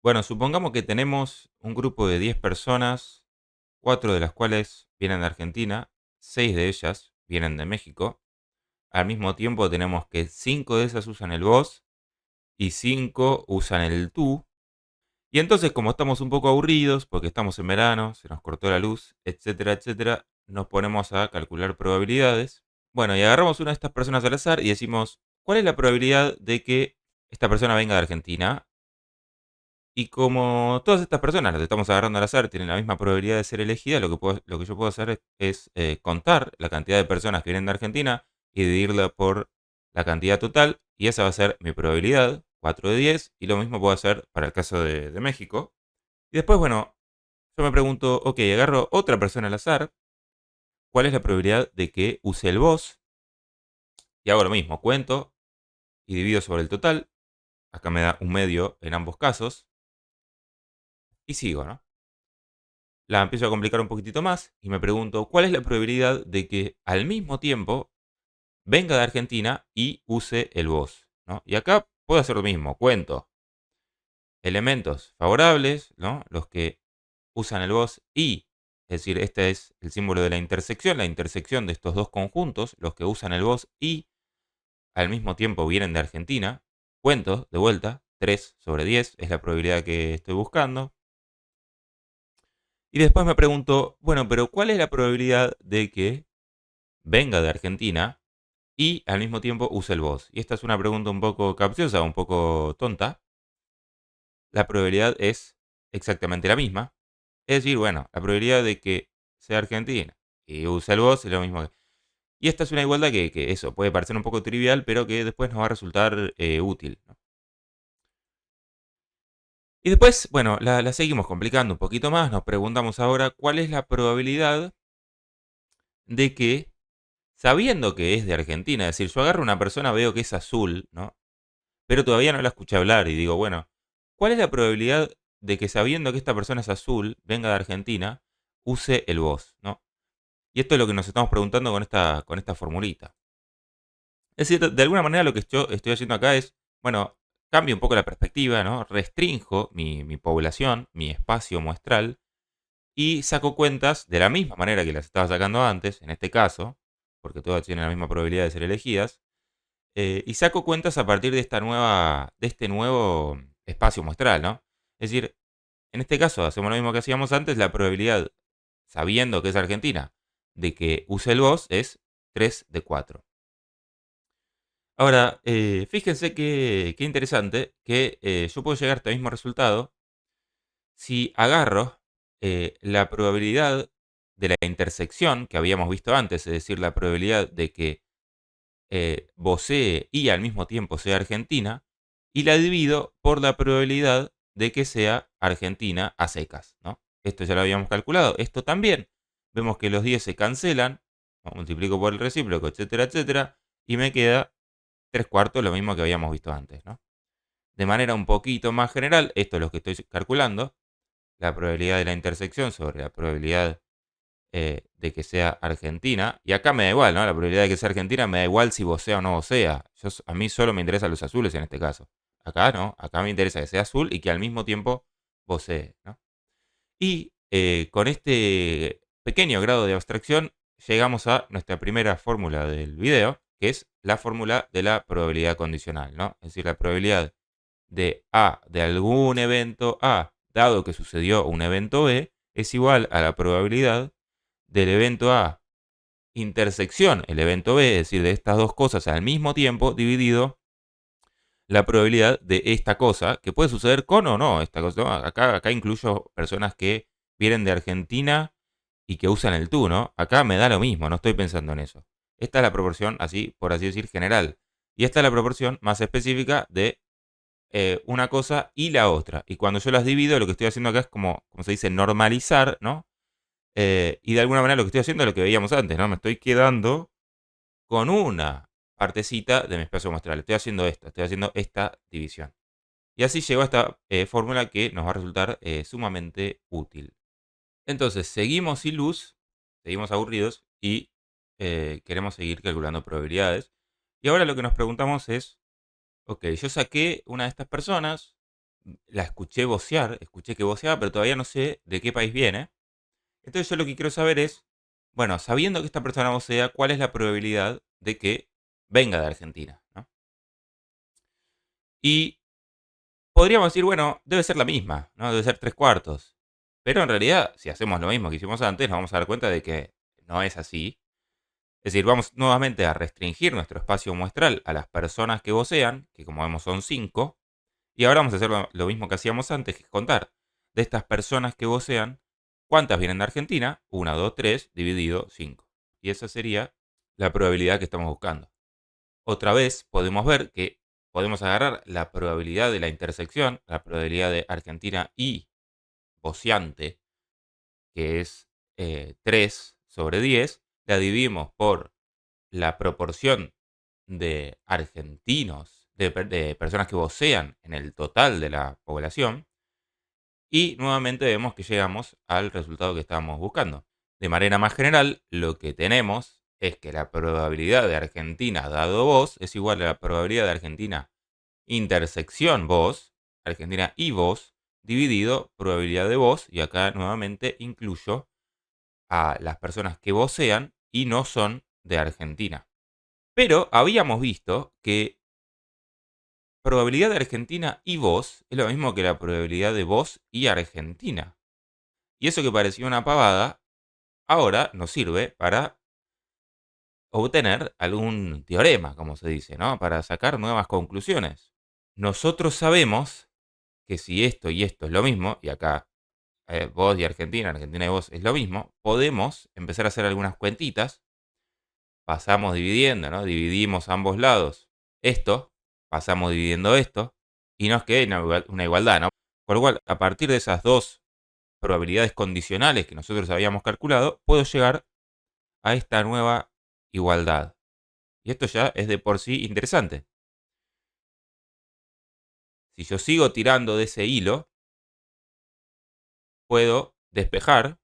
Bueno, supongamos que tenemos un grupo de 10 personas, 4 de las cuales vienen de Argentina, 6 de ellas vienen de México. Al mismo tiempo tenemos que 5 de esas usan el vos y 5 usan el tú. Y entonces, como estamos un poco aburridos, porque estamos en verano, se nos cortó la luz, etcétera, etcétera, nos ponemos a calcular probabilidades. Bueno, y agarramos una de estas personas al azar y decimos, ¿cuál es la probabilidad de que esta persona venga de Argentina? Y como todas estas personas las estamos agarrando al azar, tienen la misma probabilidad de ser elegidas, lo que yo puedo hacer es contar la cantidad de personas que vienen de Argentina y dividirla por la cantidad total, y esa va a ser mi probabilidad, 4 de 10, y lo mismo puedo hacer para el caso de México. Y después, bueno, yo me pregunto, ok, agarro otra persona al azar, ¿cuál es la probabilidad de que use el vos? Y hago lo mismo, cuento y divido sobre el total, acá me da un medio en ambos casos, y sigo, ¿no? La empiezo a complicar un poquitito más y me pregunto, ¿cuál es la probabilidad de que al mismo tiempo venga de Argentina y use el vos? ¿No? Y acá puedo hacer lo mismo, cuento elementos favorables, ¿no? Los que usan el vos y, es decir, este es el símbolo de la intersección de estos dos conjuntos, los que usan el vos y al mismo tiempo vienen de Argentina. Cuento de vuelta, 3 sobre 10 es la probabilidad que estoy buscando. Y después me pregunto, bueno, pero ¿cuál es la probabilidad de que venga de Argentina y al mismo tiempo use el vos? Y esta es una pregunta un poco capciosa, un poco tonta. La probabilidad es exactamente la misma. Es decir, bueno, la probabilidad de que sea Argentina y use el vos es lo mismo. Y esta es una igualdad que eso puede parecer un poco trivial, pero que después nos va a resultar útil, ¿no? Y después, bueno, la seguimos complicando un poquito más. Nos preguntamos ahora cuál es la probabilidad de que, sabiendo que es de Argentina, es decir, yo agarro a una persona, veo que es azul, ¿no? Pero todavía no la escuché hablar y digo, bueno, ¿cuál es la probabilidad de que, sabiendo que esta persona es azul, venga de Argentina, use el vos, ¿no? Y esto es lo que nos estamos preguntando con esta formulita. Es decir, de alguna manera lo que yo estoy haciendo acá es, bueno, cambio un poco la perspectiva, ¿no? Restrinjo mi población, mi espacio muestral, y saco cuentas de la misma manera que las estaba sacando antes, en este caso, porque todas tienen la misma probabilidad de ser elegidas, y saco cuentas a partir de este nuevo espacio muestral, ¿no? Es decir, en este caso hacemos lo mismo que hacíamos antes, la probabilidad, sabiendo que es Argentina, de que use el vos es 3 de 4. Ahora, fíjense qué interesante que yo puedo llegar a este mismo resultado si agarro la probabilidad de la intersección que habíamos visto antes, es decir, la probabilidad de que vocee y al mismo tiempo sea Argentina, y la divido por la probabilidad de que sea Argentina a secas, ¿no? Esto ya lo habíamos calculado. Esto también. Vemos que los 10 se cancelan, ¿no? Multiplico por el recíproco, etcétera, etcétera, y me queda 3 cuartos, lo mismo que habíamos visto antes, ¿no? De manera un poquito más general, esto es lo que estoy calculando, la probabilidad de la intersección sobre la probabilidad de que sea Argentina. Y acá me da igual, ¿no? La probabilidad de que sea Argentina me da igual si vocea o no vocea. A mí solo me interesan los azules en este caso. Acá no, acá me interesa que sea azul y que al mismo tiempo vocee, ¿no? Y con este pequeño grado de abstracción llegamos a nuestra primera fórmula del video, que es la fórmula de la probabilidad condicional, ¿no? Es decir, la probabilidad de A de algún evento A, dado que sucedió un evento B, es igual a la probabilidad del evento A intersección el evento B, es decir, de estas dos cosas al mismo tiempo, dividido la probabilidad de esta cosa, que puede suceder con o no esta cosa, ¿no? Acá incluyo personas que vienen de Argentina y que usan el tú, ¿no? Acá me da lo mismo, no estoy pensando en eso. Esta es la proporción, así, por así decir, general. Y esta es la proporción más específica de una cosa y la otra. Y cuando yo las divido, lo que estoy haciendo acá es como se dice, normalizar, ¿no? Y de alguna manera lo que estoy haciendo es lo que veíamos antes, ¿no? Me estoy quedando con una partecita de mi espacio muestral. Estoy haciendo esto, estoy haciendo esta división. Y así llegó a esta fórmula que nos va a resultar sumamente útil. Entonces, seguimos sin luz, seguimos aburridos y queremos seguir calculando probabilidades. Y ahora lo que nos preguntamos es, ok, yo saqué una de estas personas, la escuché vocear, escuché que voceaba, pero todavía no sé de qué país viene. Entonces yo lo que quiero saber es, bueno, sabiendo que esta persona vocea, ¿cuál es la probabilidad de que venga de Argentina? ¿No? Y podríamos decir, bueno, debe ser la misma, ¿no? Debe ser tres cuartos. Pero en realidad, si hacemos lo mismo que hicimos antes, nos vamos a dar cuenta de que no es así. Es decir, vamos nuevamente a restringir nuestro espacio muestral a las personas que vocean, que como vemos son 5, y ahora vamos a hacer lo mismo que hacíamos antes, que es contar de estas personas que vocean, ¿cuántas vienen de Argentina? 1, 2, 3, dividido 5. Y esa sería la probabilidad que estamos buscando. Otra vez podemos ver que podemos agarrar la probabilidad de la intersección, la probabilidad de Argentina y voceante, que es 3 sobre 10, la dividimos por la proporción de argentinos, de personas que vocean en el total de la población, y nuevamente vemos que llegamos al resultado que estábamos buscando. De manera más general, lo que tenemos es que la probabilidad de Argentina dado voz es igual a la probabilidad de Argentina intersección voz, Argentina y voz, dividido probabilidad de voz, y acá nuevamente incluyo a las personas que vocean y no son de Argentina. Pero habíamos visto que probabilidad de Argentina y voz es lo mismo que la probabilidad de voz y Argentina. Y eso que parecía una pavada, ahora nos sirve para obtener algún teorema, como se dice, ¿no? Para sacar nuevas conclusiones. Nosotros sabemos que si esto y esto es lo mismo, y acá voz y Argentina, Argentina y voz es lo mismo, podemos empezar a hacer algunas cuentitas. Pasamos dividiendo, ¿no? Dividimos ambos lados esto, pasamos dividiendo esto, y nos queda una igualdad, ¿no? Con lo cual, a partir de esas dos probabilidades condicionales que nosotros habíamos calculado, puedo llegar a esta nueva igualdad. Y esto ya es de por sí interesante. Si yo sigo tirando de ese hilo, puedo despejar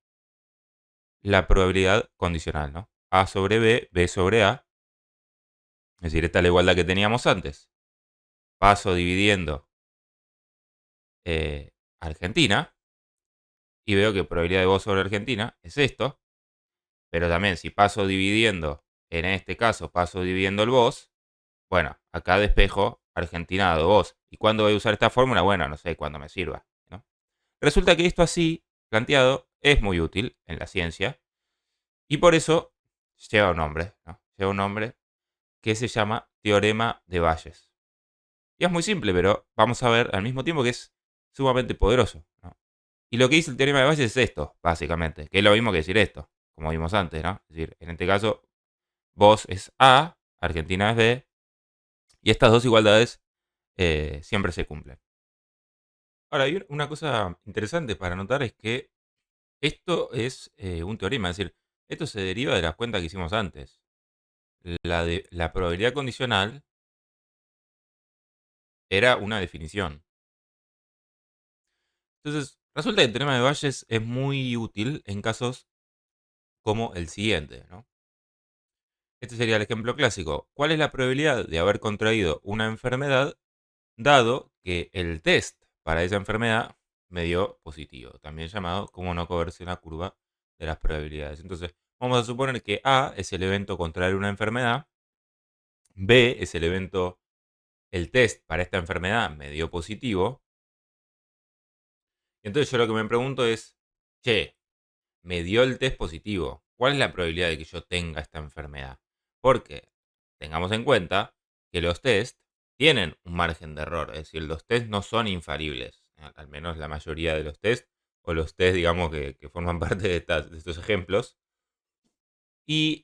la probabilidad condicional, ¿no? A sobre B, B sobre A. Es decir, esta es la igualdad que teníamos antes. Paso dividiendo Argentina y veo que probabilidad de voz sobre Argentina es esto. Pero también si paso dividiendo, en este caso paso dividiendo el voz, bueno, acá despejo Argentina dado voz. ¿Y cuándo voy a usar esta fórmula? Bueno, no sé, cuando me sirva, ¿no? Resulta que esto así, planteado, es muy útil en la ciencia. Y por eso lleva un nombre, ¿no? Lleva un nombre que se llama Teorema de Bayes. Y es muy simple, pero vamos a ver al mismo tiempo que es sumamente poderoso, ¿no? Y lo que dice el teorema de Bayes es esto, básicamente, que es lo mismo que decir esto, como vimos antes, ¿no? Es decir, en este caso, vos es A, Argentina es B, y estas dos igualdades siempre se cumplen. Ahora, hay una cosa interesante para notar es que esto es un teorema, es decir, esto se deriva de las cuentas que hicimos antes. La probabilidad condicional era una definición. Entonces, resulta que el teorema de Bayes es muy útil en casos como el siguiente, ¿no? Este sería el ejemplo clásico. ¿Cuál es la probabilidad de haber contraído una enfermedad dado que el test para esa enfermedad me dio positivo? También llamado como no coverse la curva de las probabilidades. Entonces, vamos a suponer que A es el evento contraer una enfermedad, B es el evento, el test para esta enfermedad me dio positivo. Entonces yo lo que me pregunto es, che, me dio el test positivo. ¿Cuál es la probabilidad de que yo tenga esta enfermedad? Porque tengamos en cuenta que los test tienen un margen de error. Es decir, los test no son infalibles. Al menos la mayoría de los test, o los test, digamos, que forman parte de estos ejemplos. Y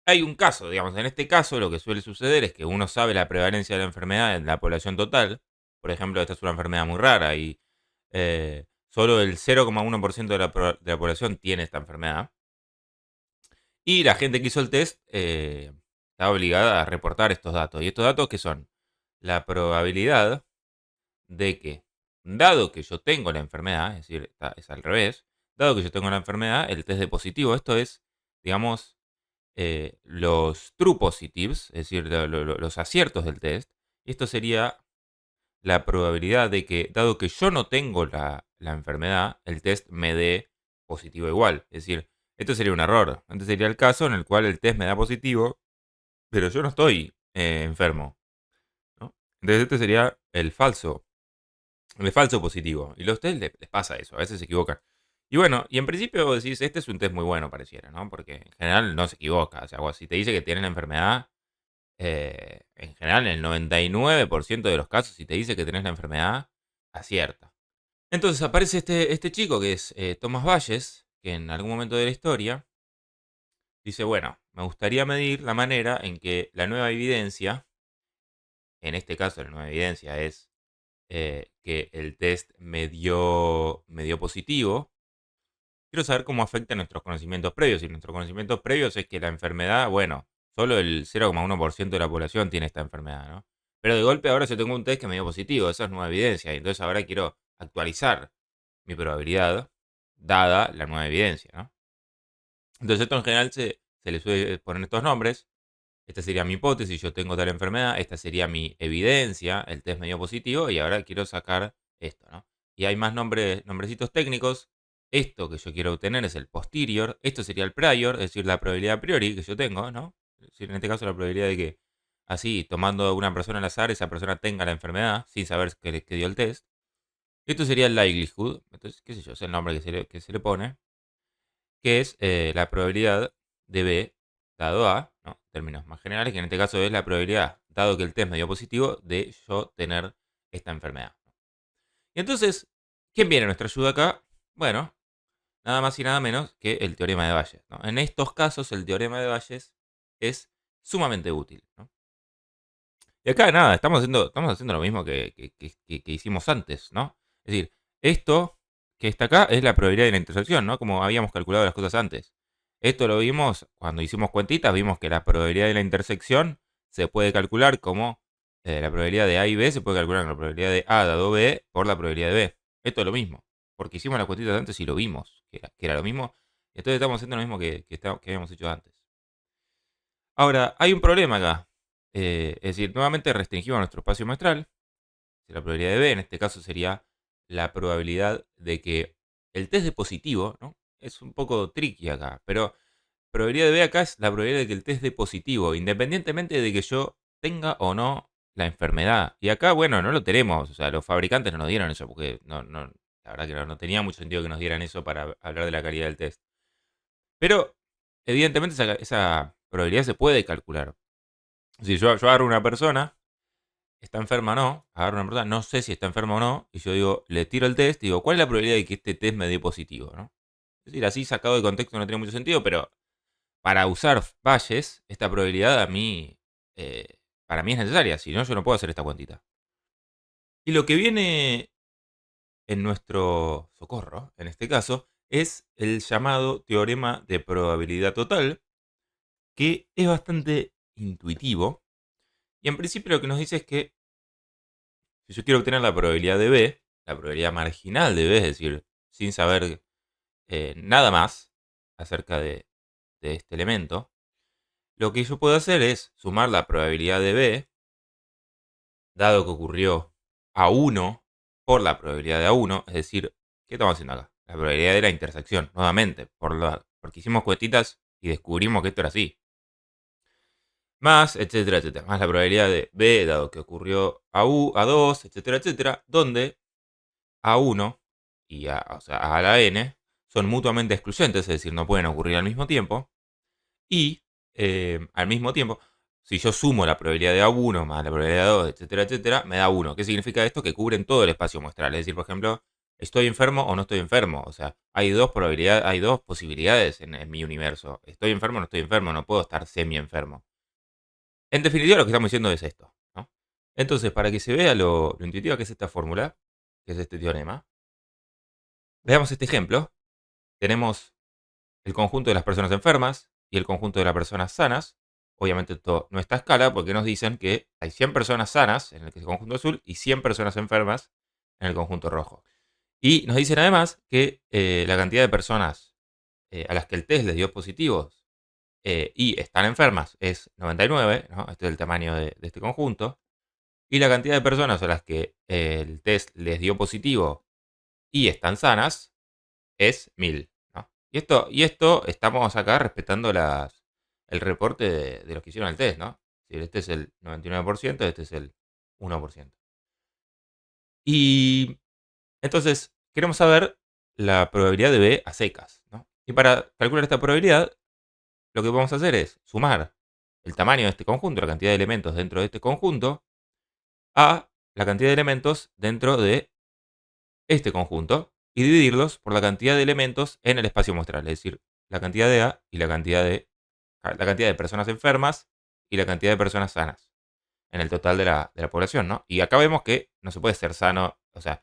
hay un caso, digamos, en este caso lo que suele suceder es que uno sabe la prevalencia de la enfermedad en la población total. Por ejemplo, esta es una enfermedad muy rara y solo el 0,1% de la población tiene esta enfermedad. Y la gente que hizo el test está obligada a reportar estos datos. ¿Y estos datos qué son? La probabilidad de que, dado que yo tengo la enfermedad, es decir, es al revés, dado que yo tengo la enfermedad, el test de positivo, esto es, digamos, los true positives, es decir, los aciertos del test. Y esto sería la probabilidad de que, dado que yo no tengo la enfermedad, el test me dé positivo igual. Es decir, esto sería un error. Este sería el caso en el cual el test me da positivo, pero yo no estoy enfermo, ¿no? Entonces este sería el falso positivo. Y los test les pasa eso, a veces se equivocan. Y bueno, y en principio decís, este es un test muy bueno, pareciera, ¿no? Porque en general no se equivoca. O sea, si te dice que tienes la enfermedad, en general, en el 99% de los casos, si te dice que tenés la enfermedad, acierta. Entonces aparece este chico que es Tomás Valles, que en algún momento de la historia dice, bueno, me gustaría medir la manera en que la nueva evidencia, en este caso la nueva evidencia es que el test me dio positivo. Quiero saber cómo afecta a nuestros conocimientos previos. Y nuestros conocimientos previos es que la enfermedad, bueno, solo el 0,1% de la población tiene esta enfermedad, ¿no? Pero de golpe ahora yo tengo un test que me dio positivo, esa es nueva evidencia. Y entonces ahora quiero actualizar mi probabilidad dada la nueva evidencia, ¿no? Entonces esto en general se le suele poner estos nombres. Esta sería mi hipótesis, yo tengo tal enfermedad, esta sería mi evidencia, el test me dio positivo y ahora quiero sacar esto, ¿no? Y hay más nombrecitos técnicos. Esto que yo quiero obtener es el posterior, esto sería el prior, es decir, la probabilidad a priori que yo tengo, ¿no? Es decir, en este caso la probabilidad de que así, tomando a una persona al azar, esa persona tenga la enfermedad sin saber que dio el test. Esto sería el likelihood, entonces, qué sé yo, es el nombre que se le pone, que es la probabilidad de B dado A, ¿no? En términos más generales, que en este caso es la probabilidad, dado que el test me dio positivo, de yo tener esta enfermedad. Y entonces, ¿quién viene a nuestra ayuda acá? Bueno, nada más y nada menos que el teorema de Bayes, ¿no? En estos casos, el teorema de Bayes es sumamente útil, ¿no? Y acá nada, estamos haciendo lo mismo que hicimos antes, ¿no? Es decir, esto que está acá es la probabilidad de la intersección, ¿no? Como habíamos calculado las cosas antes. Esto lo vimos cuando hicimos cuentitas, vimos que la probabilidad de la intersección se puede calcular como la probabilidad de A y B se puede calcular como la probabilidad de A dado B por la probabilidad de B. Esto es lo mismo, porque hicimos las cuentitas antes y lo vimos, que era lo mismo. Entonces estamos haciendo lo mismo que habíamos hecho antes. Ahora, hay un problema acá. Es decir, nuevamente restringimos nuestro espacio muestral. La probabilidad de B, en este caso, sería la probabilidad de que el test de positivo, ¿no? Es un poco tricky acá, pero probabilidad de B acá es la probabilidad de que el test de positivo, independientemente de que yo tenga o no la enfermedad. Y acá, bueno, no lo tenemos. O sea, los fabricantes no nos dieron eso, porque la verdad que no tenía mucho sentido que nos dieran eso para hablar de la calidad del test. Pero, evidentemente, esa probabilidad se puede calcular. Si yo agarro una persona, está enferma o no, agarro una persona, no sé si está enferma o no, y yo digo, le tiro el test, y digo, ¿cuál es la probabilidad de que este test me dé positivo? ¿No? Es decir, así sacado de contexto no tiene mucho sentido, pero para usar Bayes, esta probabilidad para mí es necesaria, si no, yo no puedo hacer esta cuantita. Y lo que viene en nuestro socorro, en este caso, es el llamado teorema de probabilidad total, que es bastante intuitivo. Y en principio lo que nos dice es que si yo quiero obtener la probabilidad de B, la probabilidad marginal de B, es decir, sin saber nada más acerca de este elemento, lo que yo puedo hacer es sumar la probabilidad de B, dado que ocurrió A1 por la probabilidad de A1, es decir, ¿qué estamos haciendo acá? La probabilidad de la intersección, nuevamente, porque hicimos cuestitas y descubrimos que esto era así. Más, etcétera, etcétera. Más la probabilidad de B, dado que ocurrió A2, etcétera, etcétera, donde A1 y o sea, A a la N son mutuamente excluyentes, es decir, no pueden ocurrir al mismo tiempo. Y al mismo tiempo, si yo sumo la probabilidad de A1 más la probabilidad de A2, etcétera, etcétera, me da 1. ¿Qué significa esto? Que cubren todo el espacio muestral. Es decir, por ejemplo, ¿estoy enfermo o no estoy enfermo? O sea, hay dos posibilidades en mi universo. ¿Estoy enfermo o no estoy enfermo? No puedo estar semi enfermo. En definitiva, lo que estamos diciendo es esto, ¿no? Entonces, para que se vea lo intuitiva que es esta fórmula, que es este teorema, veamos este ejemplo. Tenemos el conjunto de las personas enfermas y el conjunto de las personas sanas. Obviamente esto no está a escala porque nos dicen que hay 100 personas sanas en el conjunto azul y 100 personas enfermas en el conjunto rojo. Y nos dicen además que la cantidad de personas a las que el test les dio positivos y están enfermas es 99, ¿no? Este es el tamaño de este conjunto. y la cantidad de personas a las que el test les dio positivo y están sanas es 1000, ¿no? Y esto estamos acá respetando el reporte de los que hicieron el test, ¿no? Si este es el 99%, este es el 1%. Y entonces queremos saber la probabilidad de B a secas, ¿no? Y para calcular esta probabilidad, lo que vamos a hacer es sumar el tamaño de este conjunto, la cantidad de elementos dentro de este conjunto, a la cantidad de elementos dentro de este conjunto y dividirlos por la cantidad de elementos en el espacio muestral, es decir, la cantidad de A y la cantidad de personas enfermas y la cantidad de personas sanas en el total de la población, ¿no? Y acá vemos que no se puede ser sano, o sea,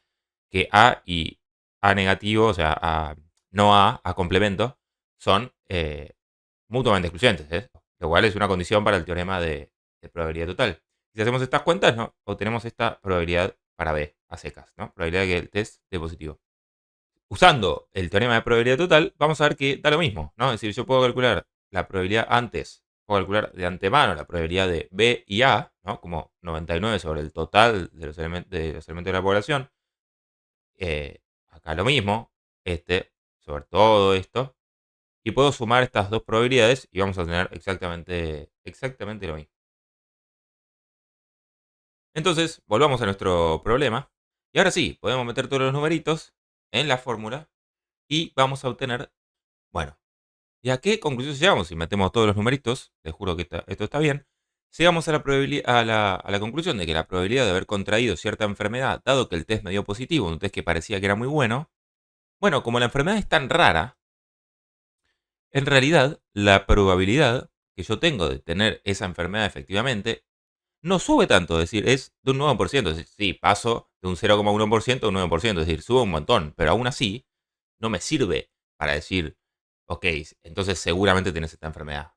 que A y A negativo, o sea, no A complemento, son mutuamente excluyentes, ¿eh? Lo cual es una condición para el teorema de probabilidad total. Si hacemos estas cuentas, ¿no? Obtenemos esta probabilidad para B, a secas, ¿no? Probabilidad de que el test dé positivo. Usando el teorema de probabilidad total, vamos a ver que da lo mismo, ¿no? Es decir, yo puedo calcular la probabilidad antes, puedo calcular de antemano la probabilidad de B y A, ¿no? Como 99 sobre el total de los elementos de la población. Acá lo mismo, sobre todo esto. Y puedo sumar estas dos probabilidades y vamos a tener exactamente lo mismo. Entonces, volvamos a nuestro problema. Y ahora sí, podemos meter todos los numeritos en la fórmula y vamos a obtener, bueno, ¿y a qué conclusión llegamos? Si metemos todos los numeritos, les juro que esto está bien, llegamos a la conclusión de que la probabilidad de haber contraído cierta enfermedad, dado que el test me dio positivo, un test que parecía que era muy bueno, bueno, como la enfermedad es tan rara, en realidad la probabilidad que yo tengo de tener esa enfermedad efectivamente no sube tanto, es decir, es de un 9%. Es decir, sí, paso de un 0,1% a un 9%, es decir, sube un montón, pero aún así no me sirve para decir, ok, entonces seguramente tienes esta enfermedad.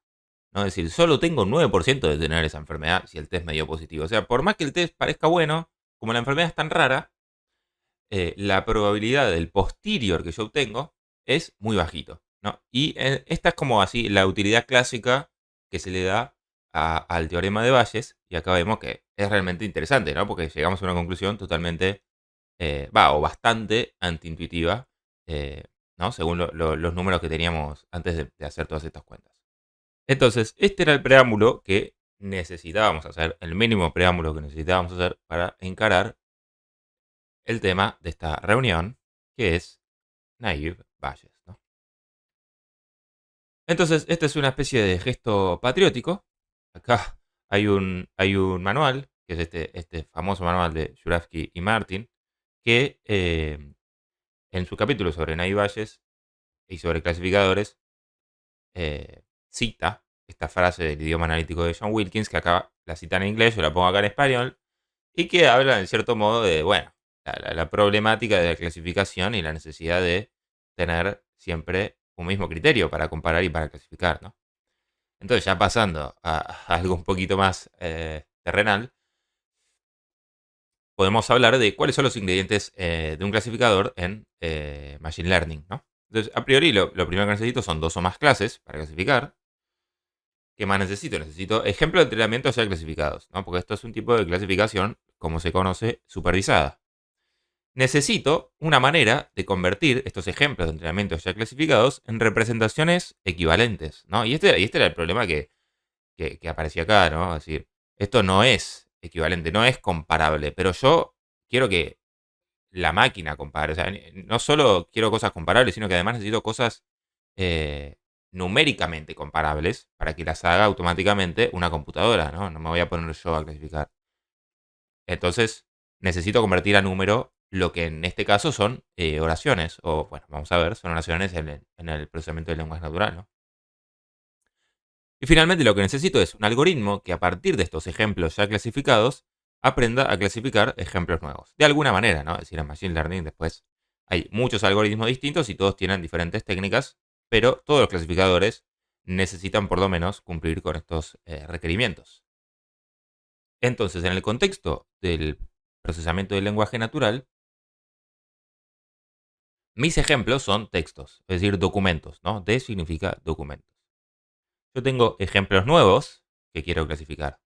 ¿No? Es decir, solo tengo un 9% de tener esa enfermedad si el test me dio positivo. O sea, por más que el test parezca bueno, como la enfermedad es tan rara, la probabilidad del posterior que yo obtengo es muy bajito, ¿no? Y esta es como así la utilidad clásica que se le da al teorema de Bayes, y acá vemos que es realmente interesante, ¿no? Porque llegamos a una conclusión totalmente, o bastante antiintuitiva, eh, ¿no? Según los números que teníamos antes de hacer todas estas cuentas. Entonces, este era el preámbulo que necesitábamos hacer, el mínimo preámbulo que necesitábamos hacer para encarar el tema de esta reunión, que es Naive Bayes, ¿no? Entonces, esta es una especie de gesto patriótico. Acá hay un manual, que es este famoso manual de Jurafsky y Martin, que en su capítulo sobre Naive Bayes y sobre clasificadores, cita esta frase del idioma analítico de John Wilkins, que acá la cita en inglés, yo la pongo acá en español, y que habla en cierto modo de, bueno, la problemática de la clasificación y la necesidad de tener siempre un mismo criterio para comparar y para clasificar, ¿no? Entonces, ya pasando a algo un poquito más terrenal, podemos hablar de cuáles son los ingredientes de un clasificador en Machine Learning, ¿no? Entonces, a priori, lo primero que necesito son dos o más clases para clasificar. ¿Qué más necesito? Necesito ejemplos de entrenamiento ya clasificados, ¿no? Porque esto es un tipo de clasificación, como se conoce, supervisada. Necesito una manera de convertir estos ejemplos de entrenamiento ya clasificados en representaciones equivalentes, ¿no? Y este era el problema que aparecía acá, ¿no? Es decir, esto no es equivalente, no es comparable, pero yo quiero que la máquina compare. O sea, no solo quiero cosas comparables, sino que además necesito cosas eh, numéricamente comparables para que las haga automáticamente una computadora, ¿no? No me voy a poner yo a clasificar. Entonces, necesito convertir a número lo que en este caso son oraciones, o bueno, vamos a ver, son oraciones en el procesamiento del lenguaje natural, ¿no? Y finalmente lo que necesito es un algoritmo que a partir de estos ejemplos ya clasificados aprenda a clasificar ejemplos nuevos. De alguna manera, ¿no? Es decir, en Machine Learning después hay muchos algoritmos distintos y todos tienen diferentes técnicas, pero todos los clasificadores necesitan por lo menos cumplir con estos requerimientos. Entonces, en el contexto del procesamiento del lenguaje natural, mis ejemplos son textos, es decir, documentos, ¿no? D significa documentos. Yo tengo ejemplos nuevos que quiero clasificar.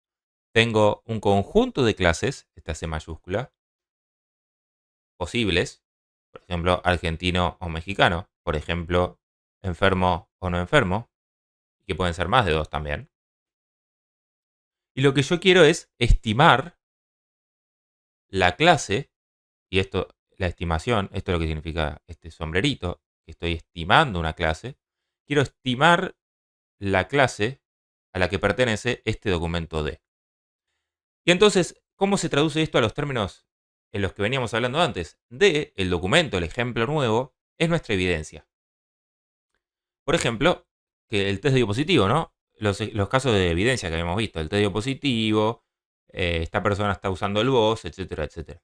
tengo un conjunto de clases, esta C mayúscula, posibles, por ejemplo, argentino o mexicano, por ejemplo, enfermo o no enfermo, que pueden ser más de dos también. Y lo que yo quiero es estimar la clase, y esto, la estimación, esto es lo que significa este sombrerito, que estoy estimando una clase. Quiero estimar la clase a la que pertenece este documento D. Y entonces, ¿cómo se traduce esto a los términos en los que veníamos hablando antes? D, el documento, el ejemplo nuevo, es nuestra evidencia. Por ejemplo, que el test diapositivo, ¿no? Los casos de evidencia que habíamos visto, el test diapositivo, esta persona está usando el voz, etcétera, etcétera.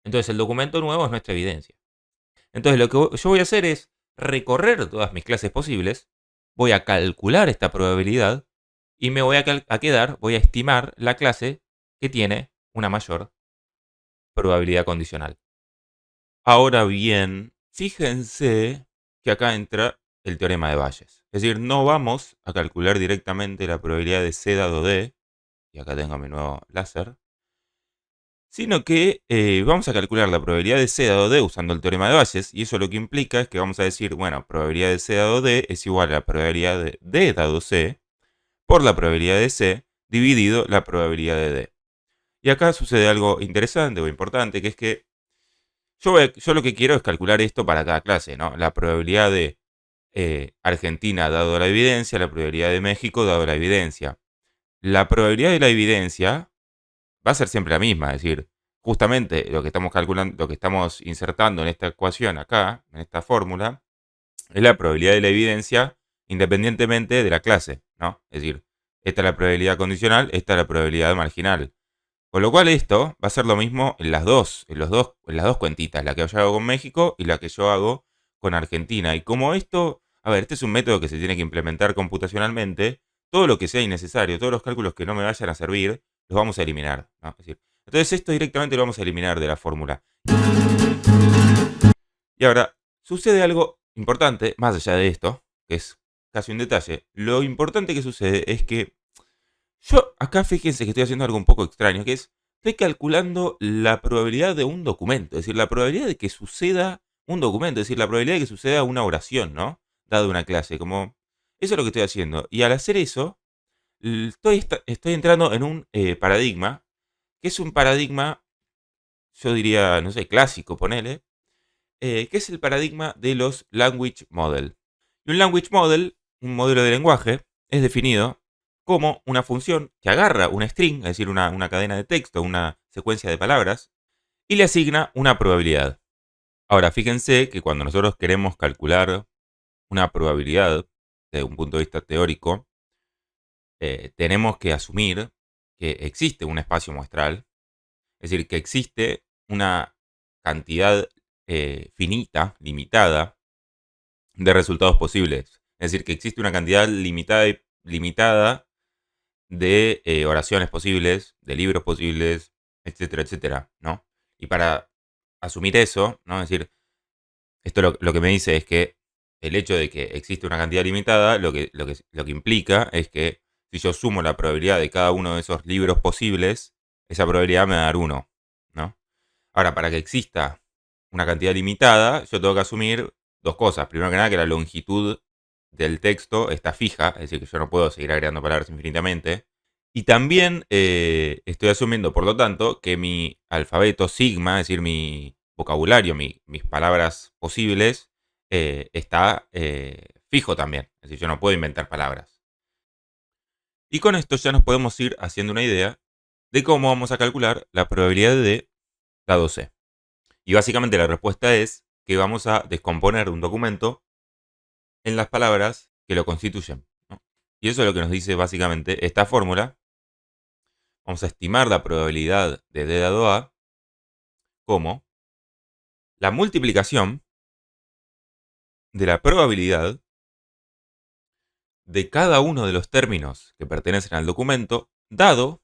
Entonces, el documento nuevo es nuestra evidencia. Entonces, lo que yo voy a hacer es recorrer todas mis clases posibles, voy a calcular esta probabilidad y me voy a quedar, voy a estimar la clase que tiene una mayor probabilidad condicional. Ahora bien, fíjense que acá entra el teorema de Bayes. Es decir, no vamos a calcular directamente la probabilidad de C dado D, y acá tengo mi nuevo láser, sino que vamos a calcular la probabilidad de C dado D usando el teorema de Bayes, y eso lo que implica es que vamos a decir, bueno, probabilidad de C dado D es igual a la probabilidad de D dado C por la probabilidad de C dividido la probabilidad de D. Y acá sucede algo interesante o importante, que es que yo lo que quiero es calcular esto para cada clase, ¿no? La probabilidad de Argentina dado la evidencia, la probabilidad de México dado la evidencia. La probabilidad de la evidencia va a ser siempre la misma, es decir, justamente lo que estamos calculando, lo que estamos insertando en esta ecuación acá, en esta fórmula, es la probabilidad de la evidencia independientemente de la clase, ¿no? Es decir, esta es la probabilidad condicional, esta es la probabilidad marginal. Con lo cual esto va a ser lo mismo en las dos cuentitas, la que yo hago con México y la que yo hago con Argentina. Y como esto, a ver, este es un método que se tiene que implementar computacionalmente, todo lo que sea innecesario, todos los cálculos que no me vayan a servir, los vamos a eliminar, ¿no? Es decir, entonces esto directamente lo vamos a eliminar de la fórmula. Y ahora, sucede algo importante, más allá de esto, que es casi un detalle. Lo importante que sucede es que yo acá fíjense que estoy haciendo algo un poco extraño, que es, estoy calculando la probabilidad de un documento, es decir, la probabilidad de que suceda un documento, es decir, la probabilidad de que suceda una oración, ¿no? Dado una clase, como, eso es lo que estoy haciendo. Y al hacer eso, estoy entrando en un paradigma, que es un paradigma, yo diría, no sé, clásico, ponele, que es el paradigma de los language model. Y un language model, un modelo de lenguaje, es definido como una función que agarra una string, es decir, una cadena de texto, una secuencia de palabras, y le asigna una probabilidad. Ahora, fíjense que cuando nosotros queremos calcular una probabilidad desde un punto de vista teórico, tenemos que asumir que existe un espacio muestral, es decir, que existe una cantidad finita, limitada, de resultados posibles. Es decir, que existe una cantidad limitada de oraciones posibles, de libros posibles, etcétera, etcétera, ¿no? Y para asumir eso, ¿no? Es decir, esto lo que me dice es que el hecho de que existe una cantidad limitada, lo que implica es que si yo sumo la probabilidad de cada uno de esos libros posibles, esa probabilidad me va a dar 1, ¿no? Ahora, para que exista una cantidad limitada, yo tengo que asumir dos cosas. Primero que nada, que la longitud del texto está fija, es decir, que yo no puedo seguir agregando palabras infinitamente. Y también estoy asumiendo, por lo tanto, que mi alfabeto sigma, es decir, mi vocabulario, mis palabras posibles, está fijo también. Es decir, yo no puedo inventar palabras. Y con esto ya nos podemos ir haciendo una idea de cómo vamos a calcular la probabilidad de dado C. Y básicamente la respuesta es que vamos a descomponer un documento en las palabras que lo constituyen, ¿no? Y eso es lo que nos dice básicamente esta fórmula. Vamos a estimar la probabilidad de D dado A como la multiplicación de la probabilidad de cada uno de los términos que pertenecen al documento dado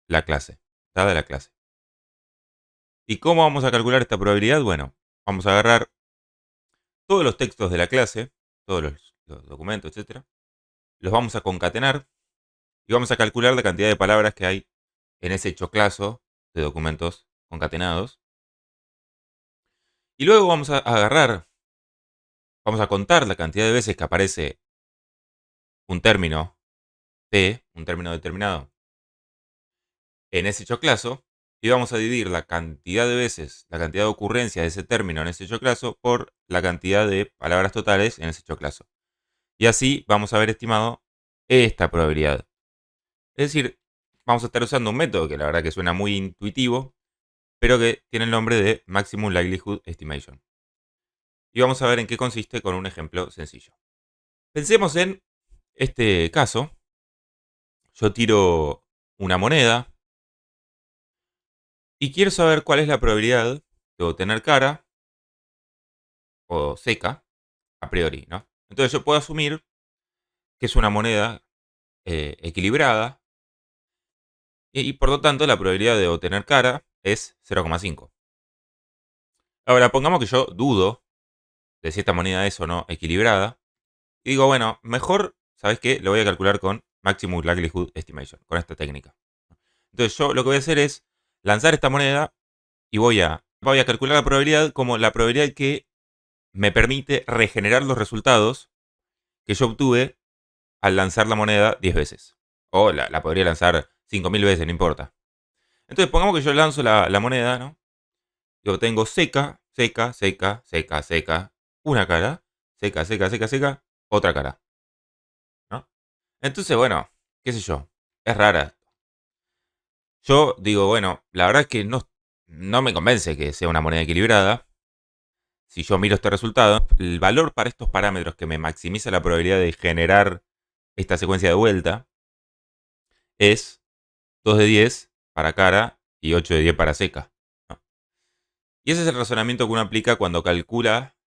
la clase, dada la clase. ¿Y cómo vamos a calcular esta probabilidad? Bueno, vamos a agarrar todos los textos de la clase, todos los documentos, etcétera, los vamos a concatenar y vamos a calcular la cantidad de palabras que hay en ese choclazo de documentos concatenados. Y luego vamos a agarrar, vamos a contar la cantidad de veces que aparece un término T, un término determinado, en ese choclazo, y vamos a dividir la cantidad de veces, la cantidad de ocurrencia de ese término en ese choclazo por la cantidad de palabras totales en ese choclazo. Y así vamos a haber estimado esta probabilidad. Es decir, vamos a estar usando un método que la verdad que suena muy intuitivo, pero que tiene el nombre de Maximum Likelihood Estimation. Y vamos a ver en qué consiste con un ejemplo sencillo. Pensemos en este caso. Yo tiro una moneda y quiero saber cuál es la probabilidad de obtener cara o seca a priori, ¿no? Entonces yo puedo asumir que es una moneda equilibrada y por lo tanto la probabilidad de obtener cara es 0,5. Ahora pongamos que yo dudo de si esta moneda es o no equilibrada y digo, bueno, mejor, ¿sabes qué? Lo voy a calcular con Maximum Likelihood Estimation, con esta técnica. Entonces yo lo que voy a hacer es lanzar esta moneda y voy a calcular la probabilidad como la probabilidad que me permite regenerar los resultados que yo obtuve al lanzar la moneda 10 veces. O la podría lanzar 5000 veces, no importa. Entonces pongamos que yo lanzo la moneda, ¿no? Y obtengo seca, seca, seca, seca, seca, una cara, seca, seca, seca, seca, otra cara, ¿no? Entonces, bueno, qué sé yo, es rara. Yo digo, bueno, la verdad es que no me convence que sea una moneda equilibrada. Si yo miro este resultado, el valor para estos parámetros que me maximiza la probabilidad de generar esta secuencia de vuelta es 2 de 10 para cara y 8 de 10 para seca, ¿no? Y ese es el razonamiento que uno aplica cuando calcula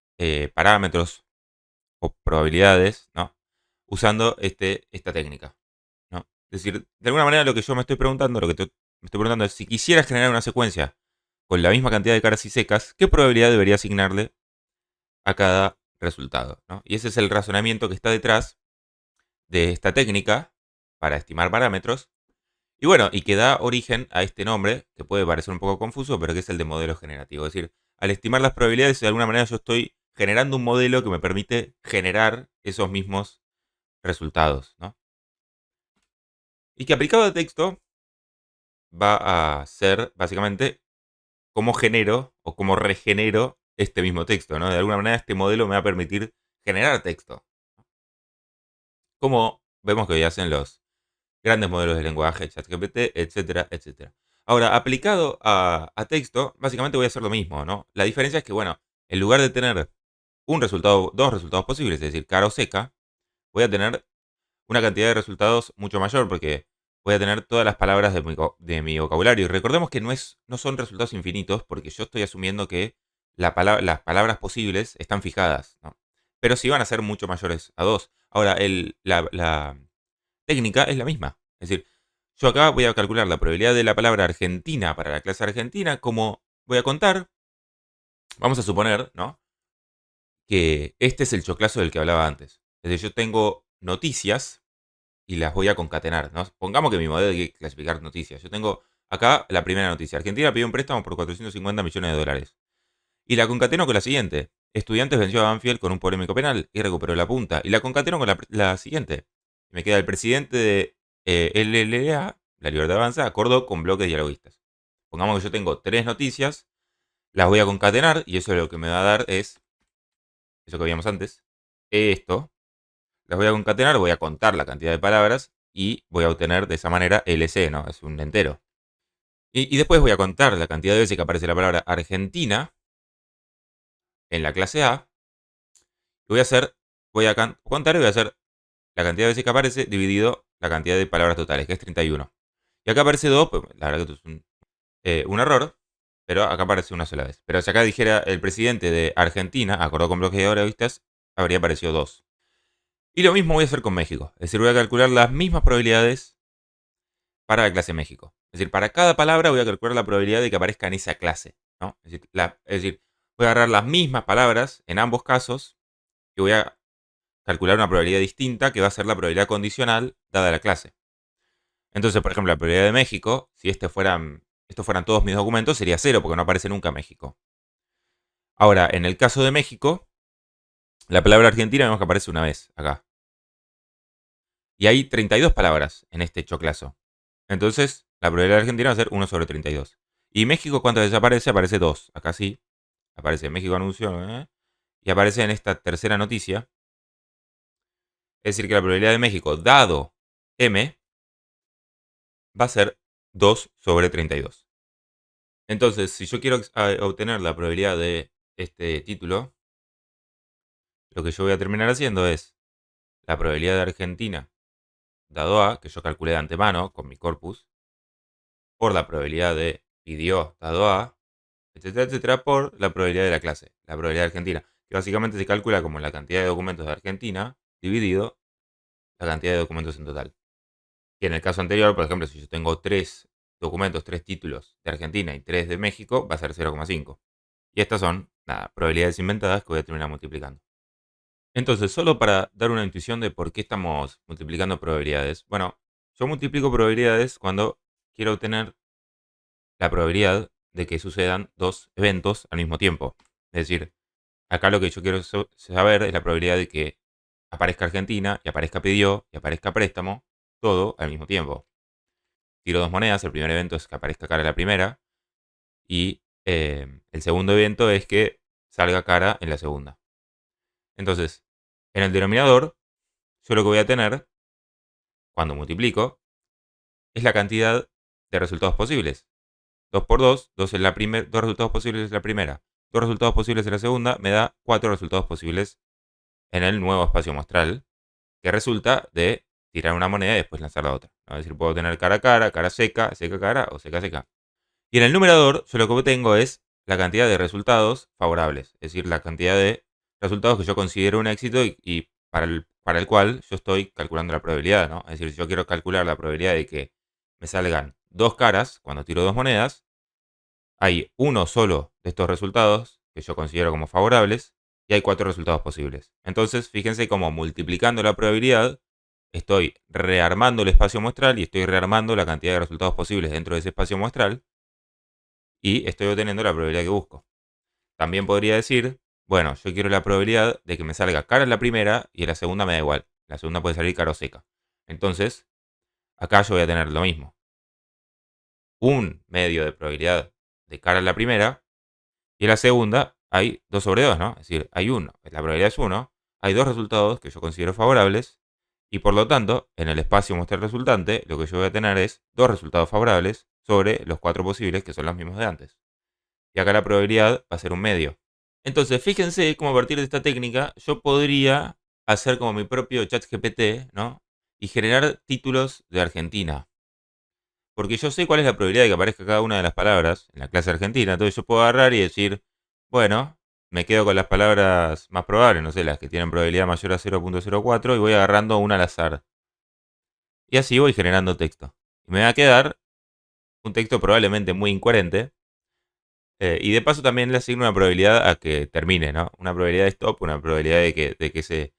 parámetros o probabilidades, ¿no? Usando esta técnica, ¿no? Es decir, de alguna manera lo que yo me estoy preguntando, me estoy preguntando es si quisiera generar una secuencia con la misma cantidad de caras y secas, ¿qué probabilidad debería asignarle a cada resultado, ¿no? Y ese es el razonamiento que está detrás de esta técnica para estimar parámetros. Y bueno, y que da origen a este nombre, que puede parecer un poco confuso, pero que es el de modelo generativo. Es decir, al estimar las probabilidades, de alguna manera yo estoy generando un modelo que me permite generar esos mismos resultados, ¿no? Y que aplicado a texto va a ser básicamente cómo genero o cómo regenero este mismo texto, ¿no? De alguna manera este modelo me va a permitir generar texto. Como vemos que hoy hacen los grandes modelos de lenguaje, ChatGPT, etcétera, etcétera. Ahora, aplicado a texto, básicamente voy a hacer lo mismo, ¿no? La diferencia es que, bueno, en lugar de tener un resultado, dos resultados posibles, es decir, cara o seca, voy a tener una cantidad de resultados mucho mayor porque voy a tener todas las palabras de mi vocabulario. Y recordemos que no son resultados infinitos porque yo estoy asumiendo que las palabras posibles están fijadas, ¿no? Pero sí van a ser mucho mayores a dos. Ahora, la técnica es la misma. Es decir, yo acá voy a calcular la probabilidad de la palabra Argentina para la clase Argentina, como voy a contar, vamos a suponer, ¿no? Que este es el choclazo del que hablaba antes. Es decir, yo tengo noticias y las voy a concatenar, ¿no? Pongamos que mi modelo hay que clasificar noticias. Yo tengo acá la primera noticia. Argentina pidió un préstamo por 450 millones de dólares. Y la concateno con la siguiente. Estudiantes venció a Banfield con un polémico penal y recuperó la punta. Y la concateno con la siguiente. Me queda el presidente de LLA, la Libertad Avanza, acordó con bloques dialoguistas. Pongamos que yo tengo tres noticias, las voy a concatenar y eso lo que me va a dar es, eso que veíamos antes, esto. Las voy a concatenar, voy a contar la cantidad de palabras y voy a obtener de esa manera LC, ¿no? Es un entero. Y después voy a contar la cantidad de veces que aparece la palabra Argentina en la clase A. Y voy a contar y voy a hacer la cantidad de veces que aparece dividido la cantidad de palabras totales, que es 31. Y acá aparece 2, pues, la verdad que esto es un error, pero acá aparece una sola vez. Pero si acá dijera el presidente de Argentina, acordó con bloques de dialoguistas, habría aparecido 2. Y lo mismo voy a hacer con México. Es decir, voy a calcular las mismas probabilidades para la clase México. Es decir, para cada palabra voy a calcular la probabilidad de que aparezca en esa clase, ¿no? Es decir, voy a agarrar las mismas palabras en ambos casos y voy a calcular una probabilidad distinta que va a ser la probabilidad condicional dada la clase. Entonces, por ejemplo, la probabilidad de México, si estos fueran todos mis documentos, sería 0 porque no aparece nunca México. Ahora, en el caso de México, la palabra Argentina vemos que aparece una vez acá. Y hay 32 palabras en este choclazo. Entonces, la probabilidad de Argentina va a ser 1 sobre 32. ¿Y México cuántas veces aparece? Aparece 2. Acá sí. Aparece México anuncio. Y aparece en esta tercera noticia. Es decir, que la probabilidad de México, dado M, va a ser 2 sobre 32. Entonces, si yo quiero obtener la probabilidad de este título, lo que yo voy a terminar haciendo es la probabilidad de Argentina dado A, que yo calculé de antemano con mi corpus, por la probabilidad de pidió dado A, etcétera, etcétera, por la probabilidad de la clase, la probabilidad de Argentina, que básicamente se calcula como la cantidad de documentos de Argentina dividido la cantidad de documentos en total. Y en el caso anterior, por ejemplo, si yo tengo 3 documentos, 3 títulos de Argentina y 3 de México, va a ser 0,5. Y estas son, nada, probabilidades inventadas que voy a terminar multiplicando. Entonces, solo para dar una intuición de por qué estamos multiplicando probabilidades. Bueno, yo multiplico probabilidades cuando quiero obtener la probabilidad de que sucedan 2 eventos al mismo tiempo. Es decir, acá lo que yo quiero saber es la probabilidad de que aparezca Argentina, y aparezca pidió, y aparezca préstamo, todo al mismo tiempo. Tiro 2 monedas, el primer evento es que aparezca cara la primera, y el segundo evento es que salga cara en la segunda. Entonces, en el denominador, yo lo que voy a tener, cuando multiplico, es la cantidad de resultados posibles. 2 por 2, 2 resultados posibles en la primera, 2 resultados posibles en la segunda, me da 4 resultados posibles en el nuevo espacio muestral, que resulta de tirar una moneda y después lanzar la otra. Es decir, puedo tener cara a cara seca, seca cara o seca seca. Y en el numerador, yo lo que obtengo es la cantidad de resultados favorables, es decir, la cantidad de resultados que yo considero un éxito y para el cual yo estoy calculando la probabilidad, ¿no? Es decir, si yo quiero calcular la probabilidad de que me salgan 2 caras cuando tiro 2 monedas, hay uno solo de estos resultados que yo considero como favorables y hay 4 resultados posibles. Entonces, fíjense cómo multiplicando la probabilidad estoy rearmando el espacio muestral y estoy rearmando la cantidad de resultados posibles dentro de ese espacio muestral y estoy obteniendo la probabilidad que busco. También podría decir, bueno, yo quiero la probabilidad de que me salga cara en la primera y en la segunda me da igual. La segunda puede salir cara o seca. Entonces, acá yo voy a tener lo mismo. Un medio de probabilidad de cara en la primera y en la segunda hay 2 sobre 2, ¿no? Es decir, hay 1, la probabilidad es 1, hay 2 resultados que yo considero favorables y por lo tanto, en el espacio muestral resultante, lo que yo voy a tener es 2 resultados favorables sobre los 4 posibles que son los mismos de antes. Y acá la probabilidad va a ser un medio. Entonces, fíjense cómo a partir de esta técnica yo podría hacer como mi propio chat GPT, ¿no? Y generar títulos de Argentina. Porque yo sé cuál es la probabilidad de que aparezca cada una de las palabras en la clase argentina. Entonces yo puedo agarrar y decir, bueno, me quedo con las palabras más probables, no sé, las que tienen probabilidad mayor a 0,04 y voy agarrando una al azar. Y así voy generando texto. Y me va a quedar un texto probablemente muy incoherente. Y de paso también le asigno una probabilidad a que termine, ¿no? Una probabilidad de stop, una probabilidad de que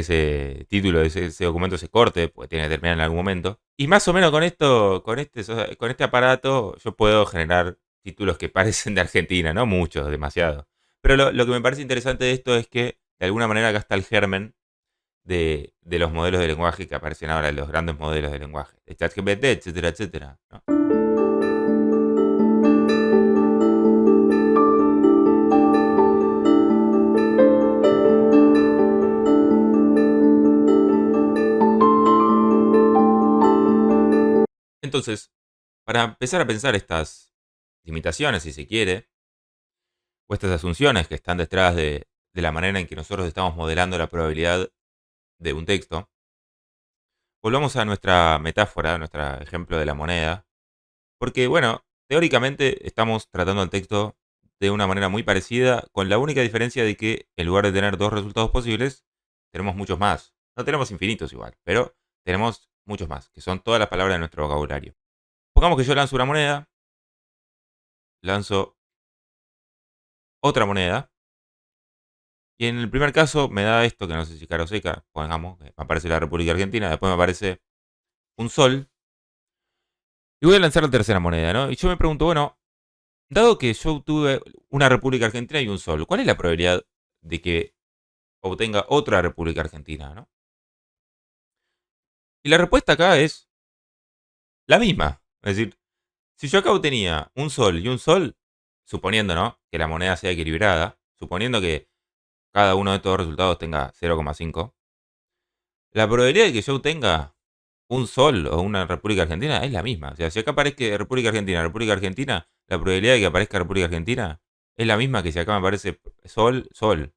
ese título de ese documento se corte, porque tiene que terminar en algún momento. Y más o menos con esto, con este aparato, yo puedo generar títulos que parecen de Argentina, no muchos, demasiado. Pero lo que me parece interesante de esto es que de alguna manera acá está el germen de los modelos de lenguaje que aparecen ahora, los grandes modelos de lenguaje, de ChatGPT, etcétera, etcétera, ¿no? Entonces, para empezar a pensar estas limitaciones, si se quiere, o estas asunciones que están detrás de la manera en que nosotros estamos modelando la probabilidad de un texto, volvamos a nuestra metáfora, a nuestro ejemplo de la moneda, porque, bueno, teóricamente estamos tratando el texto de una manera muy parecida, con la única diferencia de que en lugar de tener 2 resultados posibles, tenemos muchos más. No tenemos infinitos igual, pero tenemos muchos más, que son todas las palabras de nuestro vocabulario. Pongamos que yo lanzo una moneda, lanzo otra moneda, y en el primer caso me da esto, que no sé si cara o seca, pongamos, que me aparece la República Argentina, después me aparece un sol, y voy a lanzar la tercera moneda, ¿no? Y yo me pregunto, bueno, dado que yo tuve una República Argentina y un sol, ¿cuál es la probabilidad de que obtenga otra República Argentina, ¿no? Y la respuesta acá es la misma. Es decir, si yo acá obtenía un sol y un sol, suponiendo, ¿no?, que la moneda sea equilibrada, suponiendo que cada uno de estos resultados tenga 0,5, la probabilidad de que yo obtenga un sol o una República Argentina es la misma. O sea, si acá aparece República Argentina, la probabilidad de que aparezca República Argentina es la misma que si acá me aparece sol, sol.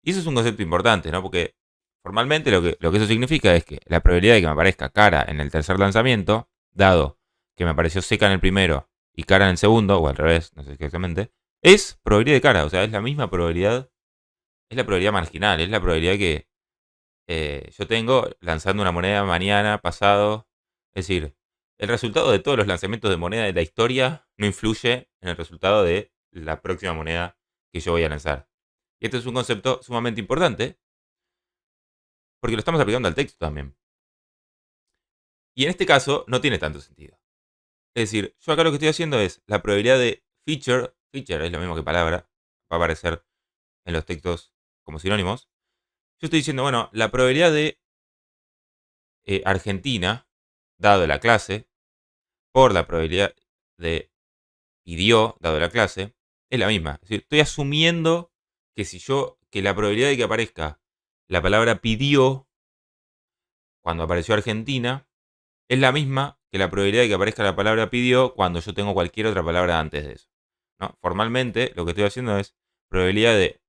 Y eso es un concepto importante, ¿no? Porque formalmente lo que eso significa es que la probabilidad de que me aparezca cara en el tercer lanzamiento, dado que me apareció seca en el primero y cara en el segundo, o al revés, no sé exactamente, es probabilidad de cara. O sea, es la misma probabilidad, es la probabilidad marginal, es la probabilidad que yo tengo lanzando una moneda mañana, pasado. Es decir, el resultado de todos los lanzamientos de moneda de la historia no influye en el resultado de la próxima moneda que yo voy a lanzar. Y este es un concepto sumamente importante porque lo estamos aplicando al texto también. Y en este caso no tiene tanto sentido. Es decir, yo acá lo que estoy haciendo es la probabilidad de feature es lo mismo que palabra, va a aparecer en los textos como sinónimos. Yo estoy diciendo, bueno, la probabilidad de Argentina, dado la clase, por la probabilidad de pidió, dado la clase, es la misma. Es decir, estoy asumiendo que que la probabilidad de que aparezca la palabra pidió cuando apareció Argentina es la misma que la probabilidad de que aparezca la palabra pidió cuando yo tengo cualquier otra palabra antes de eso, ¿no? Formalmente, lo que estoy haciendo es probabilidad de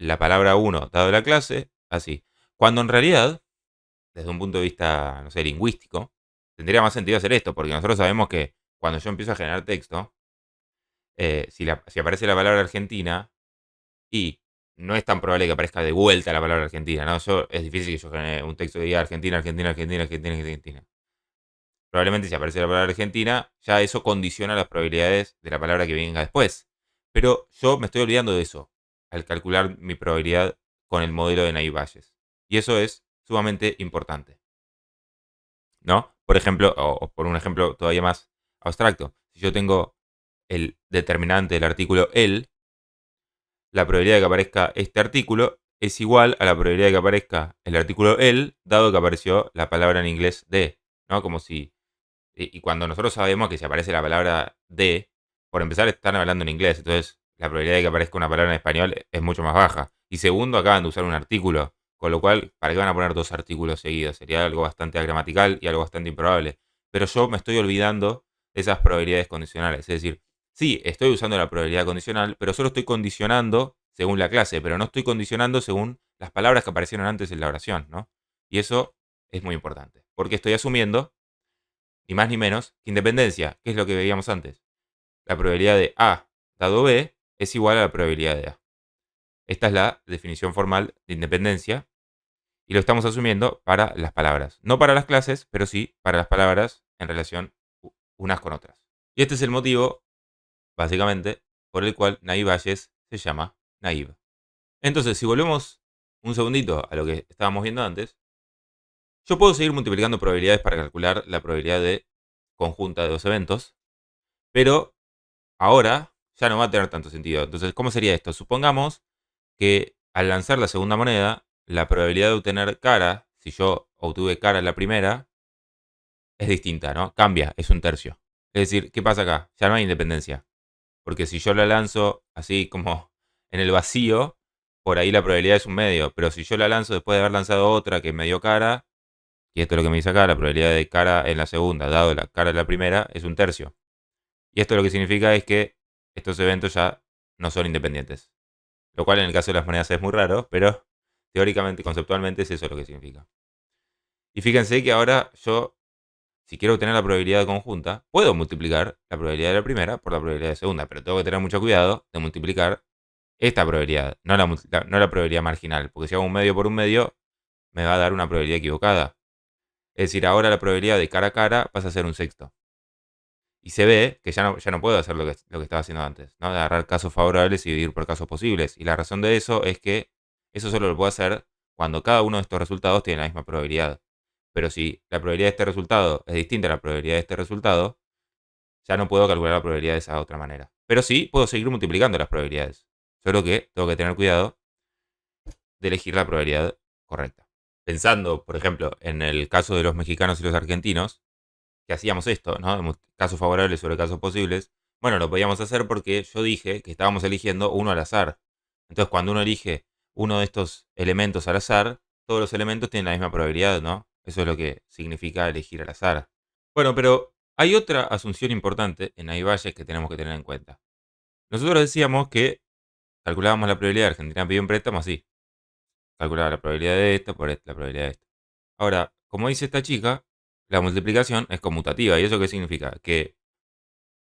la palabra 1 dado la clase, así. Cuando en realidad, desde un punto de vista, no sé, lingüístico, tendría más sentido hacer esto, porque nosotros sabemos que cuando yo empiezo a generar texto, si aparece la palabra Argentina, y no es tan probable que aparezca de vuelta la palabra Argentina, ¿no? Es difícil que yo genere un texto que diga Argentina, Argentina, Argentina, Argentina, Argentina. Probablemente si aparece la palabra Argentina, ya eso condiciona las probabilidades de la palabra que venga después. Pero yo me estoy olvidando de eso al calcular mi probabilidad con el modelo de Naive-Bayes. Y eso es sumamente importante, ¿no? Por ejemplo, o por un ejemplo todavía más abstracto, si yo tengo el determinante del artículo el, la probabilidad de que aparezca este artículo es igual a la probabilidad de que aparezca el artículo el, dado que apareció la palabra en inglés de, ¿no? Como si y cuando nosotros sabemos que si aparece la palabra de, por empezar están hablando en inglés, entonces la probabilidad de que aparezca una palabra en español es mucho más baja. Y segundo, acaban de usar un artículo, con lo cual, ¿para qué van a poner dos artículos seguidos? Sería algo bastante agramatical y algo bastante improbable. Pero yo me estoy olvidando de esas probabilidades condicionales. Es decir, sí, estoy usando la probabilidad condicional, pero solo estoy condicionando según la clase, pero no estoy condicionando según las palabras que aparecieron antes en la oración, ¿no? Y eso es muy importante, porque estoy asumiendo ni más ni menos que independencia, que es lo que veíamos antes. La probabilidad de A dado B es igual a la probabilidad de A. Esta es la definición formal de independencia y lo estamos asumiendo para las palabras. No para las clases, pero sí para las palabras en relación unas con otras. Y este es el motivo, básicamente, por el cual Naive-Bayes se llama naive. Entonces, si volvemos un segundito a lo que estábamos viendo antes, yo puedo seguir multiplicando probabilidades para calcular la probabilidad de conjunta de dos eventos, pero ahora ya no va a tener tanto sentido. Entonces, ¿cómo sería esto? Supongamos que al lanzar la segunda moneda, la probabilidad de obtener cara, si yo obtuve cara en la primera, es distinta, ¿no? Cambia, es un tercio. Es decir, ¿qué pasa acá? Ya no hay independencia. Porque si yo la lanzo así como en el vacío, por ahí la probabilidad es un medio. Pero si yo la lanzo después de haber lanzado otra que me dio cara, y esto es lo que me dice acá, la probabilidad de cara en la segunda, dado la cara en la primera, es un tercio. Y esto lo que significa es que estos eventos ya no son independientes. Lo cual en el caso de las monedas es muy raro, pero teóricamente, conceptualmente es eso lo que significa. Y fíjense que ahora yo, si quiero obtener la probabilidad conjunta, puedo multiplicar la probabilidad de la primera por la probabilidad de segunda, pero tengo que tener mucho cuidado de multiplicar esta probabilidad, no la probabilidad marginal, porque si hago un medio por un medio, me va a dar una probabilidad equivocada. Es decir, ahora la probabilidad de cara a cara pasa a ser un sexto. Y se ve que ya no puedo hacer lo que estaba haciendo antes, ¿no? De agarrar casos favorables y dividir por casos posibles. Y la razón de eso es que eso solo lo puedo hacer cuando cada uno de estos resultados tiene la misma probabilidad. pero si la probabilidad de este resultado es distinta a la probabilidad de este resultado, ya no puedo calcular la probabilidad de esa otra manera. Pero sí puedo seguir multiplicando las probabilidades. Solo que tengo que tener cuidado de elegir la probabilidad correcta. Pensando, por ejemplo, en el caso de los mexicanos y los argentinos, que hacíamos esto, ¿no? Casos favorables sobre casos posibles. Bueno, lo podíamos hacer porque yo dije que estábamos eligiendo uno al azar. Entonces, cuando uno elige uno de estos elementos al azar, todos los elementos tienen la misma probabilidad, ¿no? Eso es lo que significa elegir al azar. Bueno, pero hay otra asunción importante en Ayvalles que tenemos que tener en cuenta. Nosotros decíamos que calculábamos la probabilidad de Argentina pidió un préstamo así. Calculaba la probabilidad de esta por esta, la probabilidad de esta. Ahora, como dice esta chica, la multiplicación es conmutativa. ¿Y eso qué significa? Que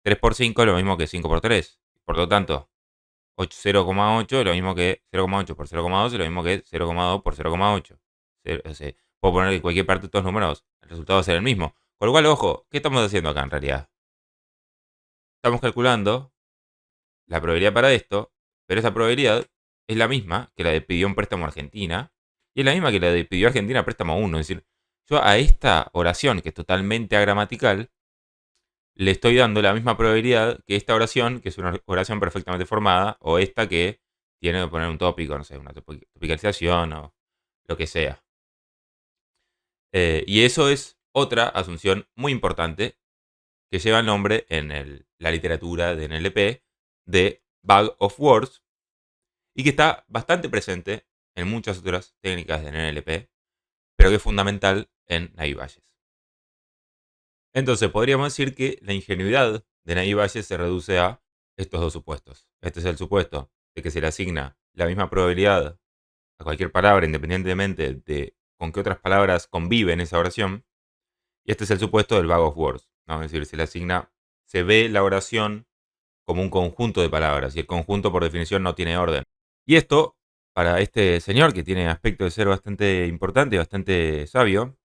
3 por 5 es lo mismo que 5 por 3. Por lo tanto, 0,8 es lo mismo que 0,8 por 0,2 es lo mismo que 0,2 por 0,8. O sea, puedo poner en cualquier parte de estos números, el resultado va a ser el mismo. Con lo cual, ojo, ¿qué estamos haciendo acá en realidad? Estamos calculando la probabilidad para esto, pero esa probabilidad es la misma que la de pidió un préstamo a Argentina y es la misma que la de pidió Argentina préstamo 1. Es decir, yo a esta oración, que es totalmente agramatical, le estoy dando la misma probabilidad que esta oración, que es una oración perfectamente formada, o esta que tiene que poner un tópico, no sé, una topicalización o lo que sea. Y eso es otra asunción muy importante que lleva el nombre en la literatura de NLP de Bag of Words y que está bastante presente en muchas otras técnicas de NLP, pero que es fundamental en Naivalles. Entonces podríamos decir que la ingenuidad de Naivalles se reduce a estos dos supuestos. Este es el supuesto de que se le asigna la misma probabilidad a cualquier palabra independientemente de con qué otras palabras convive en esa oración. Y este es el supuesto del Bag of Words, ¿no? Es decir, se ve la oración como un conjunto de palabras y el conjunto por definición no tiene orden. Y esto, para este señor que tiene aspecto de ser bastante importante y bastante sabio,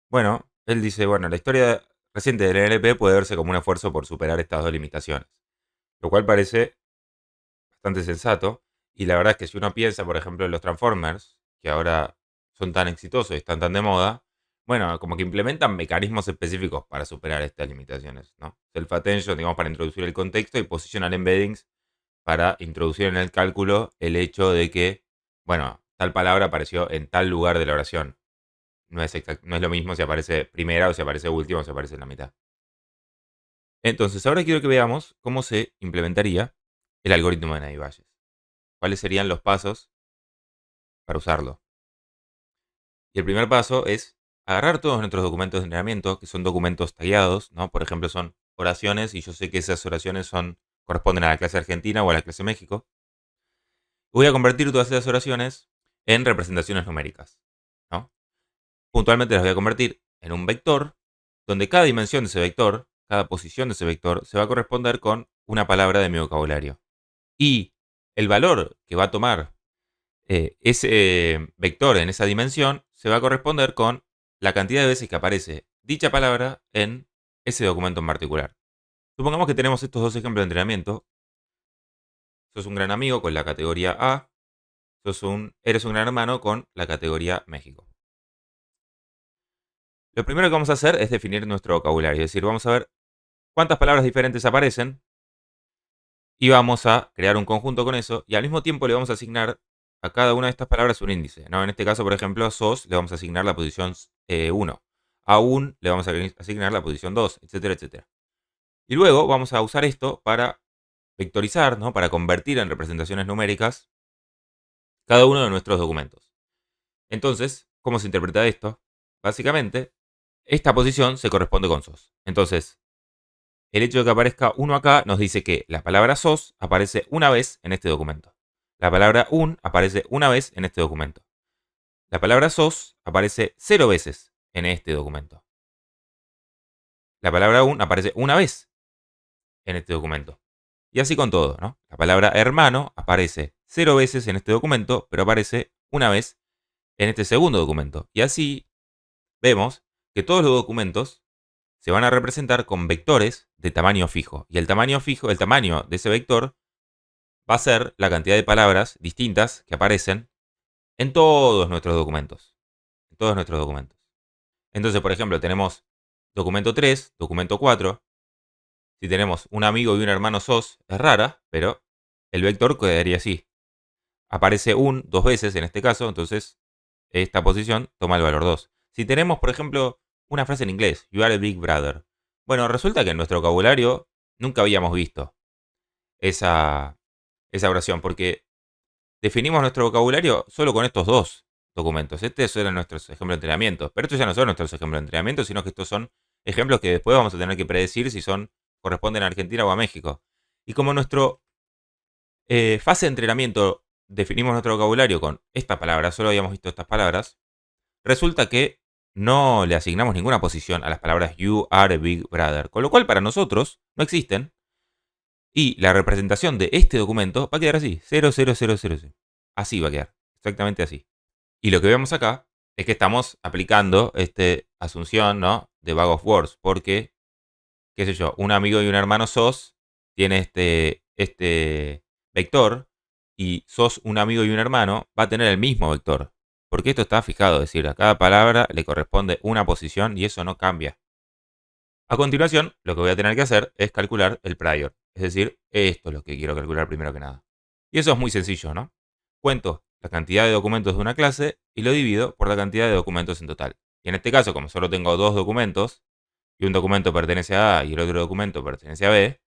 bueno, él dice, bueno, la historia reciente del NLP puede verse como un esfuerzo por superar estas dos limitaciones, lo cual parece bastante sensato. Y la verdad es que si uno piensa, por ejemplo, en los Transformers, que ahora son tan exitosos y están tan de moda, bueno, como que implementan mecanismos específicos para superar estas limitaciones, ¿no? Self-attention, digamos, para introducir el contexto y positional embeddings para introducir en el cálculo el hecho de que, bueno, tal palabra apareció en tal lugar de la oración. No es lo mismo si aparece primera o si aparece última o si aparece en la mitad. Entonces, ahora quiero que veamos cómo se implementaría el algoritmo de Naivalles. ¿Cuáles serían los pasos para usarlo? Y el primer paso es agarrar todos nuestros documentos de entrenamiento, que son documentos tagueados, ¿no? Por ejemplo, son oraciones y yo sé que esas oraciones corresponden a la clase Argentina o a la clase México. Voy a convertir todas esas oraciones en representaciones numéricas, ¿no? Puntualmente las voy a convertir en un vector, donde cada dimensión de ese vector, cada posición de ese vector, se va a corresponder con una palabra de mi vocabulario. Y el valor que va a tomar ese vector en esa dimensión se va a corresponder con la cantidad de veces que aparece dicha palabra en ese documento en particular. Supongamos que tenemos estos dos ejemplos de entrenamiento. Sos un gran amigo con la categoría A, eres un gran hermano con la categoría México. Lo primero que vamos a hacer es definir nuestro vocabulario, es decir, vamos a ver cuántas palabras diferentes aparecen y vamos a crear un conjunto con eso y al mismo tiempo le vamos a asignar a cada una de estas palabras un índice, ¿no? En este caso, por ejemplo, a sos le vamos a asignar la posición 1, a un le vamos a asignar la posición 2, etcétera, etcétera. Y luego vamos a usar esto para vectorizar, ¿no? Para convertir en representaciones numéricas cada uno de nuestros documentos. Entonces, ¿cómo se interpreta esto? Básicamente, esta posición se corresponde con sos. Entonces, el hecho de que aparezca uno acá nos dice que la palabra sos aparece una vez en este documento. La palabra un aparece una vez en este documento. La palabra sos aparece 0 veces en este documento. La palabra un aparece una vez en este documento. Y así con todo, ¿no? La palabra hermano aparece 0 veces en este documento, pero aparece una vez en este segundo documento. Y así vemos que todos los documentos se van a representar con vectores de tamaño fijo. Y el tamaño fijo, el tamaño de ese vector, va a ser la cantidad de palabras distintas que aparecen en todos nuestros documentos. En todos nuestros documentos. Entonces, por ejemplo, tenemos documento 3, documento 4. Si tenemos un amigo y un hermano sos, es rara, pero el vector quedaría así. Aparece un 2 veces en este caso, entonces esta posición toma el valor 2. Si tenemos, por ejemplo, una frase en inglés, you are a big brother. Bueno, resulta que en nuestro vocabulario nunca habíamos visto esa, esa oración, porque definimos nuestro vocabulario solo con estos dos documentos. Estos eran nuestros ejemplos de entrenamiento. Pero estos ya no son nuestros ejemplos de entrenamiento, sino que estos son ejemplos que después vamos a tener que predecir si corresponden a Argentina o a México. Y como nuestro fase de entrenamiento definimos nuestro vocabulario con esta palabra, solo habíamos visto estas palabras, resulta que no le asignamos ninguna posición a las palabras you are a big brother, con lo cual para nosotros no existen. Y la representación de este documento va a quedar así, 00000. Así va a quedar, exactamente así. Y lo que vemos acá es que estamos aplicando esta asunción, ¿no?, de bag of words, porque, qué sé yo, un amigo y un hermano sos tiene este vector, y sos un amigo y un hermano va a tener el mismo vector. Porque esto está fijado, es decir, a cada palabra le corresponde una posición y eso no cambia. A continuación, lo que voy a tener que hacer es calcular el prior. Es decir, esto es lo que quiero calcular primero que nada. Y eso es muy sencillo, ¿no? Cuento la cantidad de documentos de una clase y lo divido por la cantidad de documentos en total. Y en este caso, como solo tengo dos documentos, y un documento pertenece a A y el otro documento pertenece a B,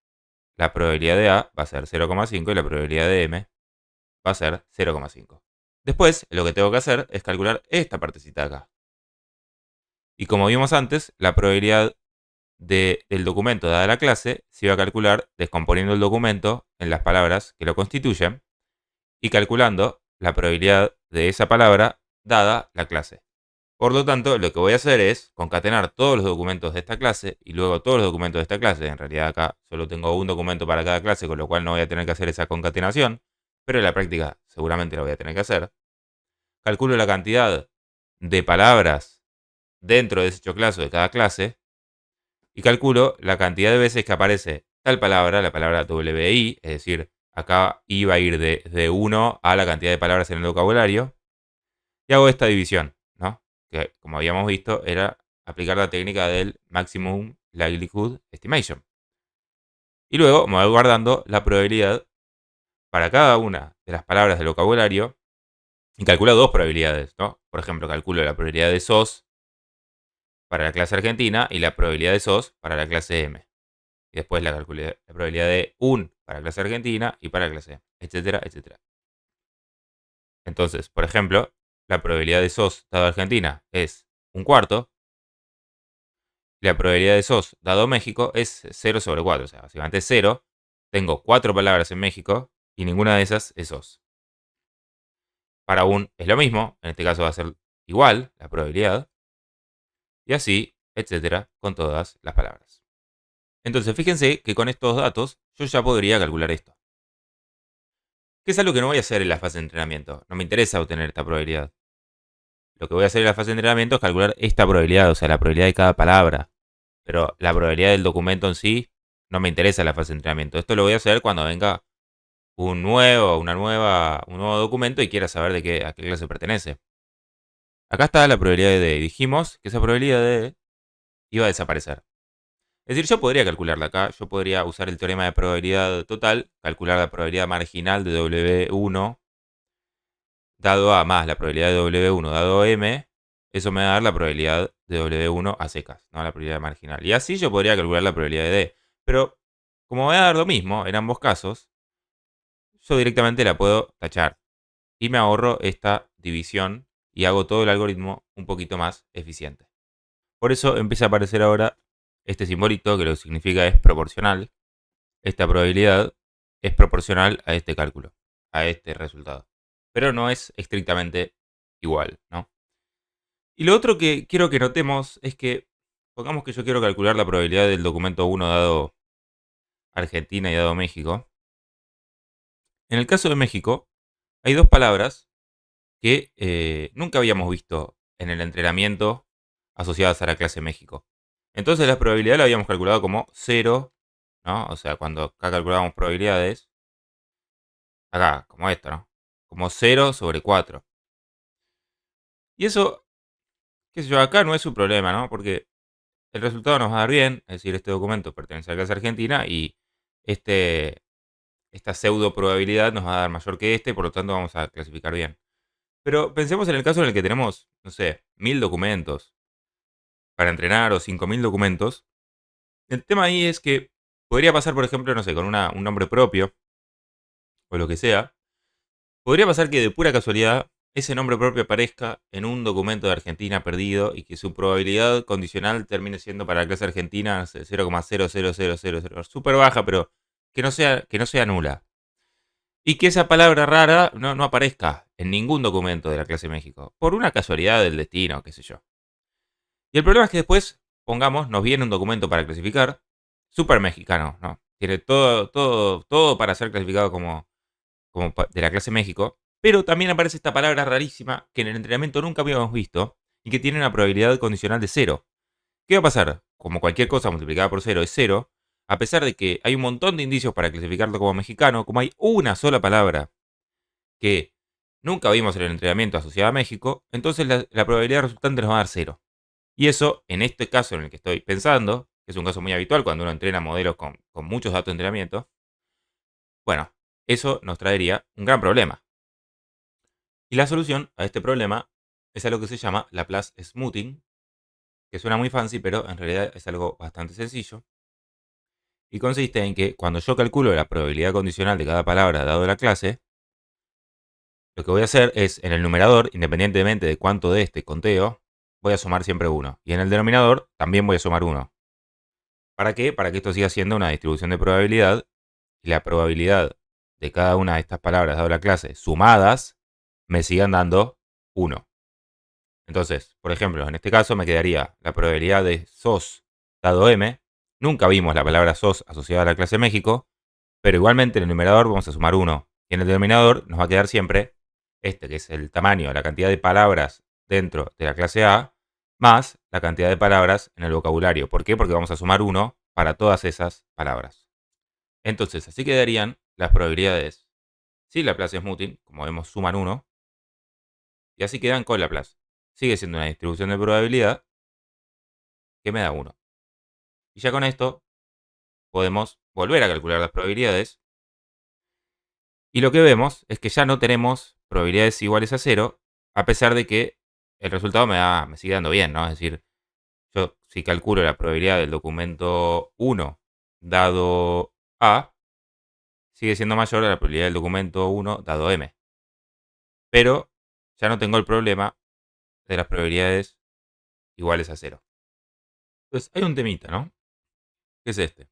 la probabilidad de A va a ser 0,5 y la probabilidad de M va a ser 0,5. Después, lo que tengo que hacer es calcular esta partecita de acá. Y como vimos antes, la probabilidad del documento dada la clase se iba a calcular descomponiendo el documento en las palabras que lo constituyen y calculando la probabilidad de esa palabra dada la clase. Por lo tanto, lo que voy a hacer es concatenar todos los documentos de esta clase y luego todos los documentos de esta clase. En realidad acá solo tengo un documento para cada clase, con lo cual no voy a tener que hacer esa concatenación, pero en la práctica seguramente lo voy a tener que hacer. Calculo la cantidad de palabras dentro de ese choclazo de cada clase y calculo la cantidad de veces que aparece tal palabra, la palabra WI, es decir, acá I va a ir de 1 a la cantidad de palabras en el vocabulario, y hago esta división, ¿no? Que como habíamos visto era aplicar la técnica del Maximum Likelihood Estimation. Y luego me voy guardando la probabilidad para cada una de las palabras del vocabulario y calculo dos probabilidades, ¿no? Por ejemplo, calculo la probabilidad de SOS para la clase argentina y la probabilidad de SOS para la clase M. Y después la probabilidad de un para la clase argentina y para la clase M, etcétera, etcétera. Entonces, por ejemplo, la probabilidad de SOS dado Argentina es un cuarto. La probabilidad de SOS dado México es 0/4. O sea, básicamente es 0. Tengo 4 palabras en México y ninguna de esas es SOS. Para un es lo mismo. En este caso va a ser igual la probabilidad. Y así, etcétera, con todas las palabras. Entonces, fíjense que con estos datos yo ya podría calcular esto. Que es algo que no voy a hacer en la fase de entrenamiento. No me interesa obtener esta probabilidad. Lo que voy a hacer en la fase de entrenamiento es calcular esta probabilidad, o sea, la probabilidad de cada palabra. Pero la probabilidad del documento en sí no me interesa en la fase de entrenamiento. Esto lo voy a hacer cuando venga un nuevo documento y quiera saber a qué clase pertenece. Acá está la probabilidad de D. Dijimos que esa probabilidad de D iba a desaparecer. Es decir, yo podría calcularla acá. Yo podría usar el teorema de probabilidad total, calcular la probabilidad marginal de W1 dado A más la probabilidad de W1 dado M. Eso me va a dar la probabilidad de W1 a secas, ¿no? La probabilidad marginal. Y así yo podría calcular la probabilidad de D. Pero como me va a dar lo mismo en ambos casos, yo directamente la puedo tachar. Y me ahorro esta división y hago todo el algoritmo un poquito más eficiente. Por eso empieza a aparecer ahora este simbolito que lo que significa es proporcional. Esta probabilidad es proporcional a este cálculo, a este resultado. Pero no es estrictamente igual, ¿no? Y lo otro que quiero que notemos es que, pongamos que yo quiero calcular la probabilidad del documento 1 dado Argentina y dado México. En el caso de México, hay dos palabras que nunca habíamos visto en el entrenamiento asociadas a la clase México. Entonces la probabilidad la habíamos calculado como 0, ¿no? O sea, cuando acá calculábamos probabilidades, acá, como esto, ¿no? Como 0/4. Y eso, qué sé yo, acá no es un problema, ¿no? Porque el resultado nos va a dar bien, es decir, este documento pertenece a la clase argentina y este, esta pseudo probabilidad nos va a dar mayor que este, por lo tanto vamos a clasificar bien. Pero pensemos en el caso en el que tenemos, no sé, 1000 documentos para entrenar o 5000 documentos. El tema ahí es que podría pasar, por ejemplo, no sé, con un nombre propio o lo que sea. Podría pasar que de pura casualidad ese nombre propio aparezca en un documento de Argentina perdido y que su probabilidad condicional termine siendo para la clase argentina no sé, 0,00000, súper baja, pero que no sea nula. Y que esa palabra rara no aparezca en ningún documento de la clase México, por una casualidad del destino, qué sé yo. Y el problema es que después, pongamos, nos viene un documento para clasificar, súper mexicano, ¿no? Tiene todo para ser clasificado como de la clase México, pero también aparece esta palabra rarísima que en el entrenamiento nunca habíamos visto y que tiene una probabilidad condicional de cero. ¿Qué va a pasar? Como cualquier cosa multiplicada por cero es cero, a pesar de que hay un montón de indicios para clasificarlo como mexicano, como hay una sola palabra que nunca vimos en el entrenamiento asociada a México, entonces la probabilidad resultante nos va a dar cero. Y eso, en este caso en el que estoy pensando, que es un caso muy habitual cuando uno entrena modelos con muchos datos de entrenamiento, bueno, eso nos traería un gran problema. Y la solución a este problema es algo que se llama Laplace Smoothing, que suena muy fancy, pero en realidad es algo bastante sencillo. Y consiste en que cuando yo calculo la probabilidad condicional de cada palabra dado la clase, lo que voy a hacer es, en el numerador, independientemente de cuánto de este conteo, voy a sumar siempre 1. Y en el denominador también voy a sumar 1. ¿Para qué? Para que esto siga siendo una distribución de probabilidad y la probabilidad de cada una de estas palabras dado la clase sumadas me sigan dando 1. Entonces, por ejemplo, en este caso me quedaría la probabilidad de SOS dado M. Nunca vimos la palabra SOS asociada a la clase México, pero igualmente en el numerador vamos a sumar 1. Y en el denominador nos va a quedar siempre este, que es el tamaño, la cantidad de palabras dentro de la clase A, más la cantidad de palabras en el vocabulario. ¿Por qué? Porque vamos a sumar 1 para todas esas palabras. Entonces, así quedarían las probabilidades. Si Laplace Smoothing, como vemos, suman 1. Y así quedan con Laplace. Sigue siendo una distribución de probabilidad que me da 1. Y ya con esto podemos volver a calcular las probabilidades. Y lo que vemos es que ya no tenemos probabilidades iguales a 0, a pesar de que el resultado me sigue dando bien, ¿no? Es decir, yo si calculo la probabilidad del documento 1 dado A, sigue siendo mayor a la probabilidad del documento 1 dado M. Pero ya no tengo el problema de las probabilidades iguales a 0. Entonces hay un temita, ¿no? Que es este.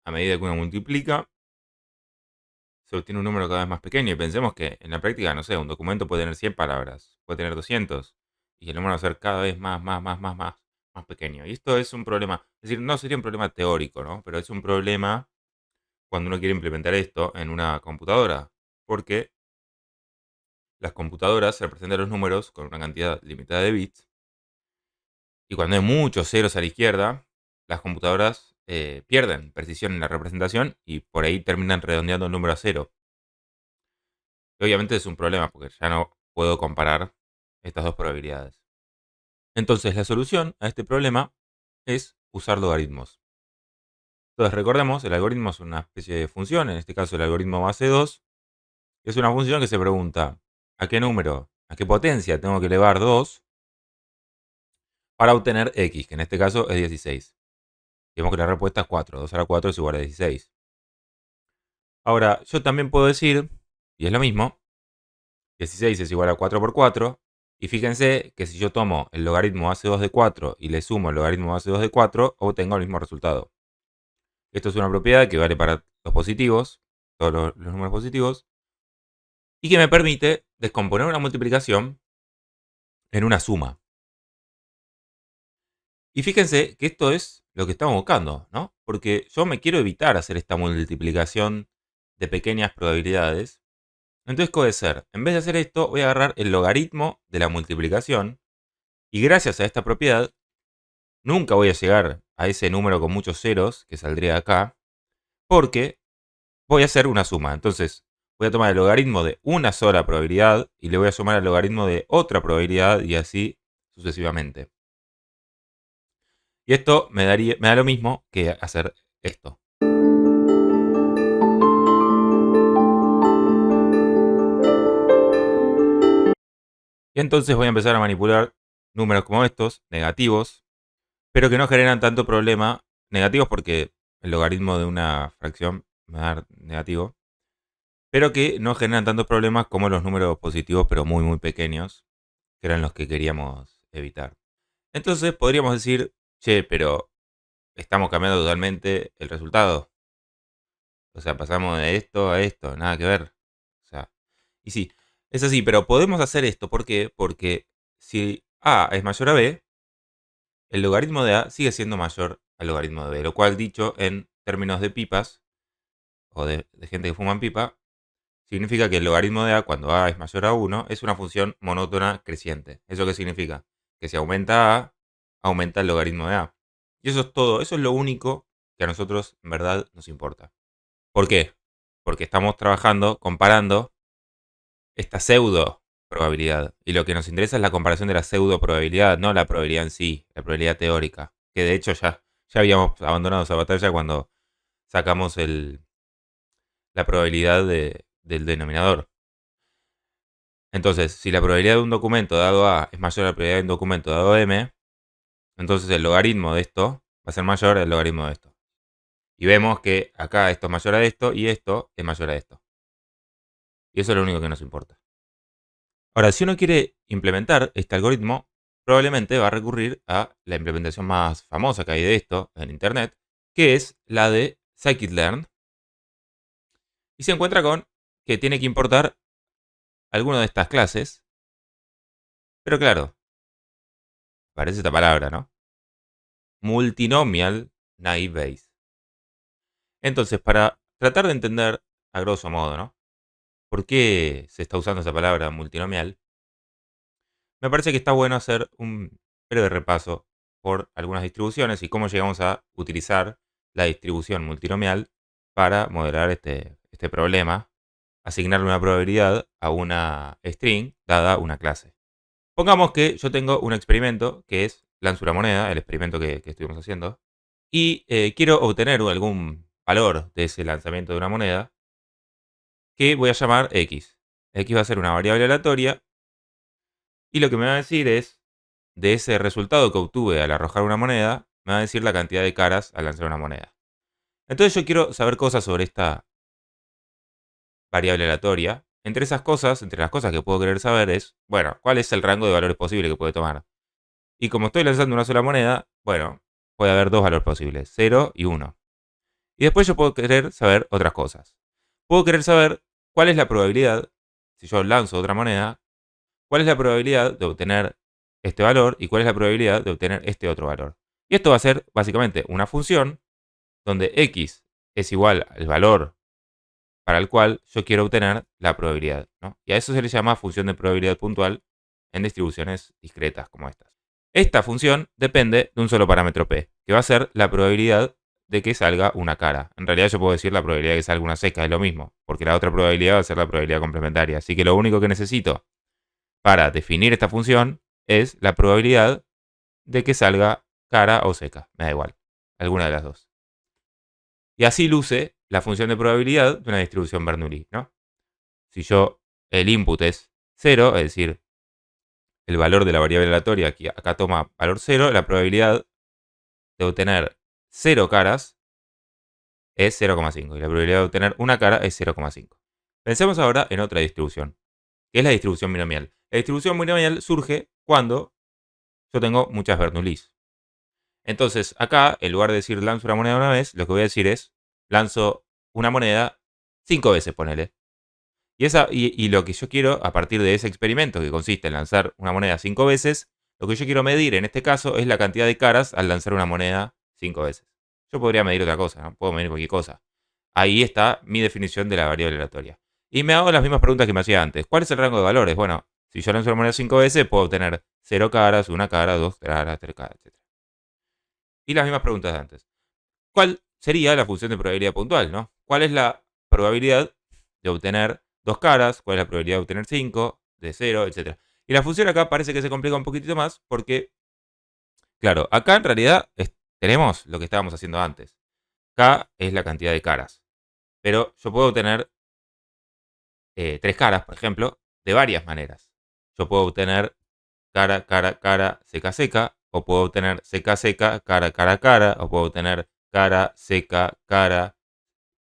A medida que uno multiplica, se obtiene un número cada vez más pequeño. Y pensemos que en la práctica, no sé, un documento puede tener 100 palabras, puede tener 200. Y el número va a ser cada vez más pequeño. Y esto es un problema. Es decir, no sería un problema teórico, ¿no? Pero es un problema cuando uno quiere implementar esto en una computadora. Porque las computadoras representan los números con una cantidad limitada de bits. Y cuando hay muchos ceros a la izquierda, las computadoras pierden precisión en la representación y por ahí terminan redondeando el número a cero. Y obviamente es un problema porque ya no puedo comparar estas dos probabilidades. Entonces la solución a este problema es usar logaritmos. Entonces recordemos, el algoritmo es una especie de función, en este caso el algoritmo base 2, que es una función que se pregunta a qué número, a qué potencia tengo que elevar 2 para obtener x, que en este caso es 16. Vemos que la respuesta es 4, 2 a la 4 es igual a 16. Ahora, yo también puedo decir, y es lo mismo, 16 es igual a 4 por 4. Y fíjense que si yo tomo el logaritmo base 2 de 4 y le sumo el logaritmo base 2 de 4, obtengo el mismo resultado. Esto es una propiedad que vale para los positivos, todos los números positivos, y que me permite descomponer una multiplicación en una suma. Y fíjense que esto es lo que estamos buscando, ¿no? Porque yo me quiero evitar hacer esta multiplicación de pequeñas probabilidades. Entonces, ¿qué voy a hacer? En vez de hacer esto, voy a agarrar el logaritmo de la multiplicación. Y gracias a esta propiedad, nunca voy a llegar a ese número con muchos ceros que saldría acá, porque voy a hacer una suma. Entonces, voy a tomar el logaritmo de una sola probabilidad y le voy a sumar el logaritmo de otra probabilidad y así sucesivamente. Y esto me da lo mismo que hacer esto. Y entonces voy a empezar a manipular números como estos, negativos, pero que no generan tanto problema. Negativos porque el logaritmo de una fracción me va a dar negativo, pero que no generan tantos problemas como los números positivos, pero muy, muy pequeños, que eran los que queríamos evitar. Entonces podríamos decir, che, pero estamos cambiando totalmente el resultado. O sea, pasamos de esto a esto, nada que ver. O sea, y sí, es así, pero podemos hacer esto. ¿Por qué? Porque si A es mayor a B, el logaritmo de A sigue siendo mayor al logaritmo de B. Lo cual, dicho en términos de pipas, o de gente que fuma pipa, significa que el logaritmo de A, cuando A es mayor a 1, es una función monótona creciente. ¿Eso qué significa? Que si aumenta A, aumenta el logaritmo de A. Y eso es todo. Eso es lo único que a nosotros en verdad nos importa. ¿Por qué? Porque estamos trabajando, comparando esta pseudo probabilidad. Y lo que nos interesa es la comparación de la pseudo probabilidad, no la probabilidad en sí, la probabilidad teórica. Que de hecho ya habíamos abandonado esa batalla cuando sacamos la probabilidad del denominador. Entonces, si la probabilidad de un documento dado A es mayor a la probabilidad de un documento dado M, entonces el logaritmo de esto va a ser mayor al logaritmo de esto. Y vemos que acá esto es mayor a esto y esto es mayor a esto. Y eso es lo único que nos importa. Ahora, si uno quiere implementar este algoritmo, probablemente va a recurrir a la implementación más famosa que hay de esto en Internet, que es la de scikit-learn. Y se encuentra con que tiene que importar alguna de estas clases. Pero claro, parece esta palabra, ¿no? Multinomial naive Bayes. Entonces, para tratar de entender, a grosso modo, ¿no? ¿Por qué se está usando esa palabra multinomial? Me parece que está bueno hacer un breve repaso por algunas distribuciones y cómo llegamos a utilizar la distribución multinomial para modelar este problema, asignarle una probabilidad a una string dada una clase. Pongamos que yo tengo un experimento que es lanzo una moneda, el experimento que estuvimos haciendo, y quiero obtener algún valor de ese lanzamiento de una moneda que voy a llamar x. X va a ser una variable aleatoria y lo que me va a decir es, de ese resultado que obtuve al arrojar una moneda, me va a decir la cantidad de caras al lanzar una moneda. Entonces yo quiero saber cosas sobre esta variable aleatoria. Entre esas cosas, entre las cosas que puedo querer saber es, bueno, ¿cuál es el rango de valores posible que puede tomar? Y como estoy lanzando una sola moneda, bueno, puede haber dos valores posibles, 0 y 1. Y después yo puedo querer saber otras cosas. Puedo querer saber cuál es la probabilidad, si yo lanzo otra moneda, cuál es la probabilidad de obtener este valor y cuál es la probabilidad de obtener este otro valor. Y esto va a ser básicamente una función donde x es igual al valor para el cual yo quiero obtener la probabilidad, ¿no? Y a eso se le llama función de probabilidad puntual en distribuciones discretas como estas. Esta función depende de un solo parámetro p, que va a ser la probabilidad de que salga una cara. En realidad yo puedo decir la probabilidad de que salga una seca, es lo mismo, porque la otra probabilidad va a ser la probabilidad complementaria. Así que lo único que necesito para definir esta función es la probabilidad de que salga cara o seca. Me da igual, alguna de las dos. Y así luce la función de probabilidad de una distribución Bernoulli, ¿no? Si el input es 0, es decir, el valor de la variable aleatoria aquí, acá toma valor 0, la probabilidad de obtener 0 caras es 0,5 y la probabilidad de obtener una cara es 0,5. Pensemos ahora en otra distribución, que es la distribución binomial. La distribución binomial surge cuando yo tengo muchas Bernoullis. Entonces, acá, en lugar de decir lanzo una moneda una vez, lo que voy a decir es lanzo una moneda 5 veces, ponele. Y lo que yo quiero, a partir de ese experimento, que consiste en lanzar una moneda 5 veces, lo que yo quiero medir en este caso es la cantidad de caras al lanzar una moneda 5 veces. Yo podría medir otra cosa, ¿no? Puedo medir cualquier cosa. Ahí está mi definición de la variable aleatoria. Y me hago las mismas preguntas que me hacía antes. ¿Cuál es el rango de valores? Bueno, si yo lanzo una moneda 5 veces, puedo obtener 0 caras, 1 cara, 2 caras, 3 caras, etc. Y las mismas preguntas de antes. ¿Cuál sería la función de probabilidad puntual, no? ¿Cuál es la probabilidad de obtener 2 caras, cuál es la probabilidad de obtener 5, de 0, etc. Y la función acá parece que se complica un poquitito más porque, claro, acá en realidad tenemos lo que estábamos haciendo antes. K es la cantidad de caras. Pero yo puedo obtener 3 caras, por ejemplo, de varias maneras. Yo puedo obtener cara, cara, cara, seca, seca, o puedo obtener seca, seca, cara, cara, cara, o puedo obtener cara, seca, cara,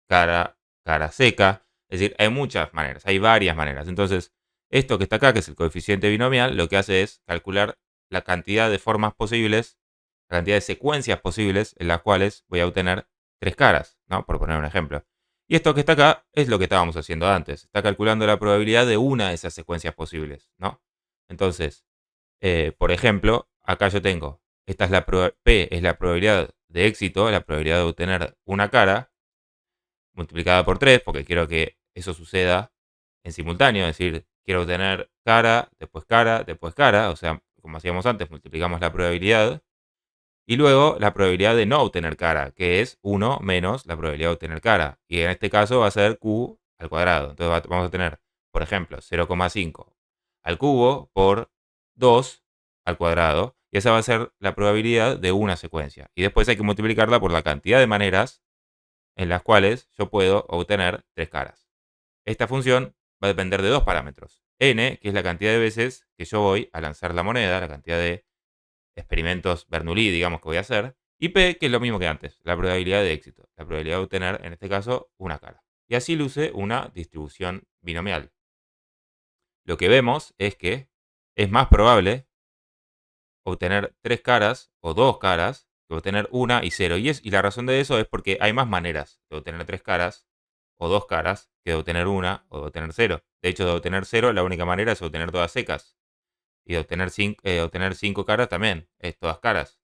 cara, cara, seca. Es decir, hay muchas maneras, hay varias maneras. Entonces, esto que está acá, que es el coeficiente binomial, lo que hace es calcular la cantidad de formas posibles, la cantidad de secuencias posibles en las cuales voy a obtener 3 caras, ¿no? Por poner un ejemplo. Y esto que está acá es lo que estábamos haciendo antes. Está calculando la probabilidad de una de esas secuencias posibles, ¿no? Entonces, por ejemplo, acá yo tengo, esta es P es la probabilidad de éxito, la probabilidad de obtener una cara, multiplicada por 3, porque quiero que eso suceda en simultáneo, es decir, quiero obtener cara, después cara, o sea, como hacíamos antes, multiplicamos la probabilidad, y luego la probabilidad de no obtener cara, que es 1 menos la probabilidad de obtener cara, y en este caso va a ser Q al cuadrado, entonces vamos a tener, por ejemplo, 0,5 al cubo por 2 al cuadrado, y esa va a ser la probabilidad de una secuencia, y después hay que multiplicarla por la cantidad de maneras en las cuales yo puedo obtener 3 caras. Esta función va a depender de dos parámetros. N, que es la cantidad de veces que yo voy a lanzar la moneda, la cantidad de experimentos Bernoulli, digamos, que voy a hacer. Y P, que es lo mismo que antes, la probabilidad de éxito. La probabilidad de obtener, en este caso, una cara. Y así luce una distribución binomial. Lo que vemos es que es más probable obtener 3 caras o 2 caras que obtener una y 0. Y la razón de eso es porque hay más maneras de obtener 3 caras o 2 caras que de obtener una o de obtener 0. De hecho, de obtener 0, la única manera es obtener todas secas. Y de obtener 5 caras también, es todas caras.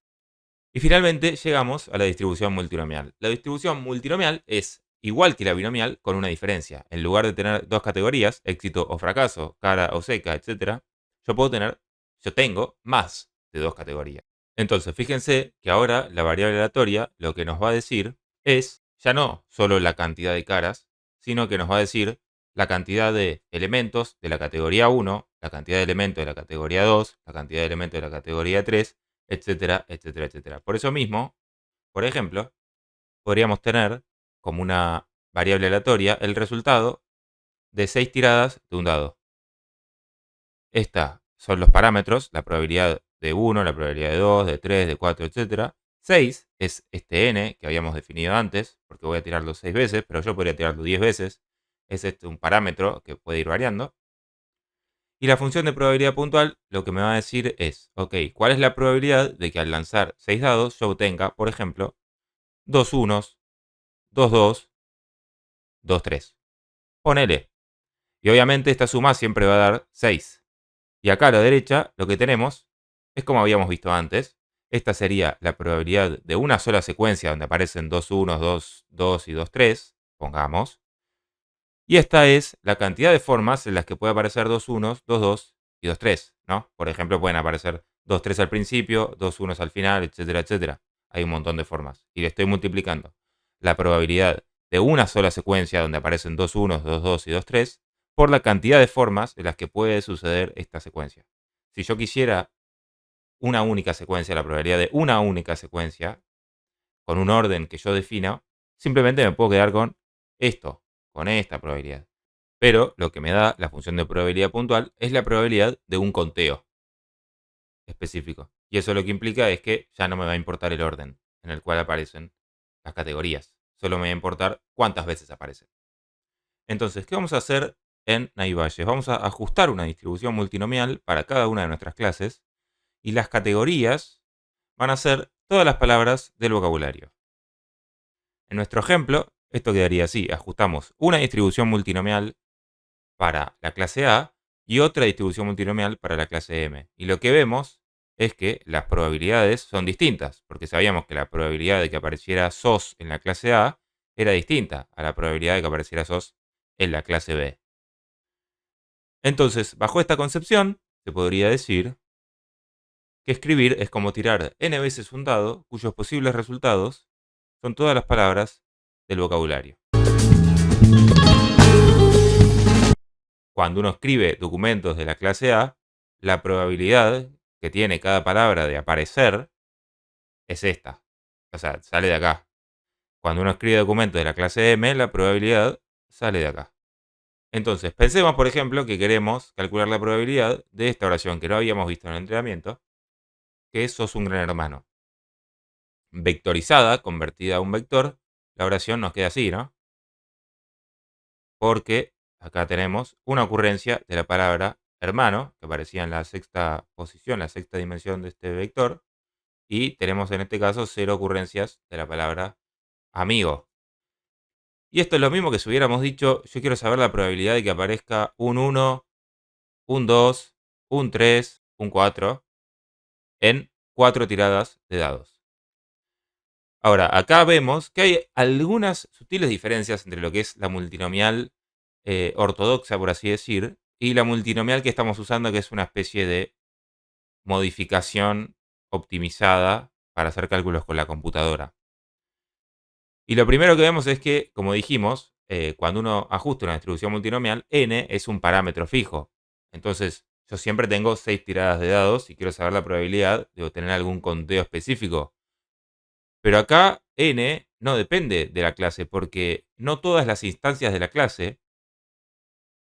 Y finalmente llegamos a la distribución multinomial. La distribución multinomial es igual que la binomial con una diferencia. En lugar de tener dos categorías, éxito o fracaso, cara o seca, etc., yo tengo más de dos categorías. Entonces, fíjense que ahora la variable aleatoria lo que nos va a decir es ya no solo la cantidad de caras, sino que nos va a decir la cantidad de elementos de la categoría 1, la cantidad de elementos de la categoría 2, la cantidad de elementos de la categoría 3, etcétera, etcétera, etcétera. Por eso mismo, por ejemplo, podríamos tener como una variable aleatoria el resultado de 6 tiradas de un dado. Estas son los parámetros, la probabilidad de 1, la probabilidad de 2, de 3, de 4, etc. 6 es este n que habíamos definido antes, porque voy a tirarlo 6 veces, pero yo podría tirarlo 10 veces. Es un parámetro que puede ir variando. Y la función de probabilidad puntual lo que me va a decir es, ok, ¿cuál es la probabilidad de que al lanzar 6 dados yo obtenga, por ejemplo, 2 unos, 2 2, 2 3? Ponele. Y obviamente esta suma siempre va a dar 6. Y acá a la derecha lo que tenemos es como habíamos visto antes. Esta sería la probabilidad de una sola secuencia donde aparecen 2 unos, 2 2 y 2 3, pongamos. Y esta es la cantidad de formas en las que puede aparecer 2 unos, 2 2 y 2 3, ¿no? Por ejemplo, pueden aparecer 2 3 al principio, 2 unos al final, etcétera, etcétera. Hay un montón de formas. Y le estoy multiplicando la probabilidad de una sola secuencia donde aparecen 2 unos, 2 2 y 2 3 por la cantidad de formas en las que puede suceder esta secuencia. Si yo quisiera una única secuencia, la probabilidad de una única secuencia, con un orden que yo defina, simplemente me puedo quedar con esto, con esta probabilidad. Pero lo que me da la función de probabilidad puntual es la probabilidad de un conteo específico. Y eso lo que implica es que ya no me va a importar el orden en el cual aparecen las categorías. Solo me va a importar cuántas veces aparecen. Entonces, ¿qué vamos a hacer en Naivalles? Vamos a ajustar una distribución multinomial para cada una de nuestras clases. Y las categorías van a ser todas las palabras del vocabulario. En nuestro ejemplo, esto quedaría así. Ajustamos una distribución multinomial para la clase A y otra distribución multinomial para la clase M. Y lo que vemos es que las probabilidades son distintas, porque sabíamos que la probabilidad de que apareciera SOS en la clase A era distinta a la probabilidad de que apareciera SOS en la clase B. Entonces, bajo esta concepción, se podría decir que escribir es como tirar n veces un dado cuyos posibles resultados son todas las palabras del vocabulario. cuando uno escribe documentos de la clase A, la probabilidad que tiene cada palabra de aparecer es esta. O sea, sale de acá. Cuando uno escribe documentos de la clase M, la probabilidad sale de acá. Entonces, pensemos, por ejemplo, que queremos calcular la probabilidad de esta oración que no habíamos visto en el entrenamiento, que es sos un gran hermano. Vectorizada, convertida a un vector, la oración nos queda así, ¿no? Porque acá tenemos una ocurrencia de la palabra hermano, que aparecía en la sexta posición, la sexta dimensión de este vector, y tenemos en este caso 0 ocurrencias de la palabra amigo. Y esto es lo mismo que si hubiéramos dicho, yo quiero saber la probabilidad de que aparezca un 1, un 2, un 3, un 4 en 4 tiradas de dados. Ahora, acá vemos que hay algunas sutiles diferencias entre lo que es la multinomial ortodoxa, por así decir, y la multinomial que estamos usando, que es una especie de modificación optimizada para hacer cálculos con la computadora. Y lo primero que vemos es que, como dijimos, cuando uno ajusta una distribución multinomial, n es un parámetro fijo. Entonces, yo siempre tengo 6 tiradas de dados y quiero saber la probabilidad de obtener algún conteo específico. Pero acá n no depende de la clase, porque no todas las instancias de la clase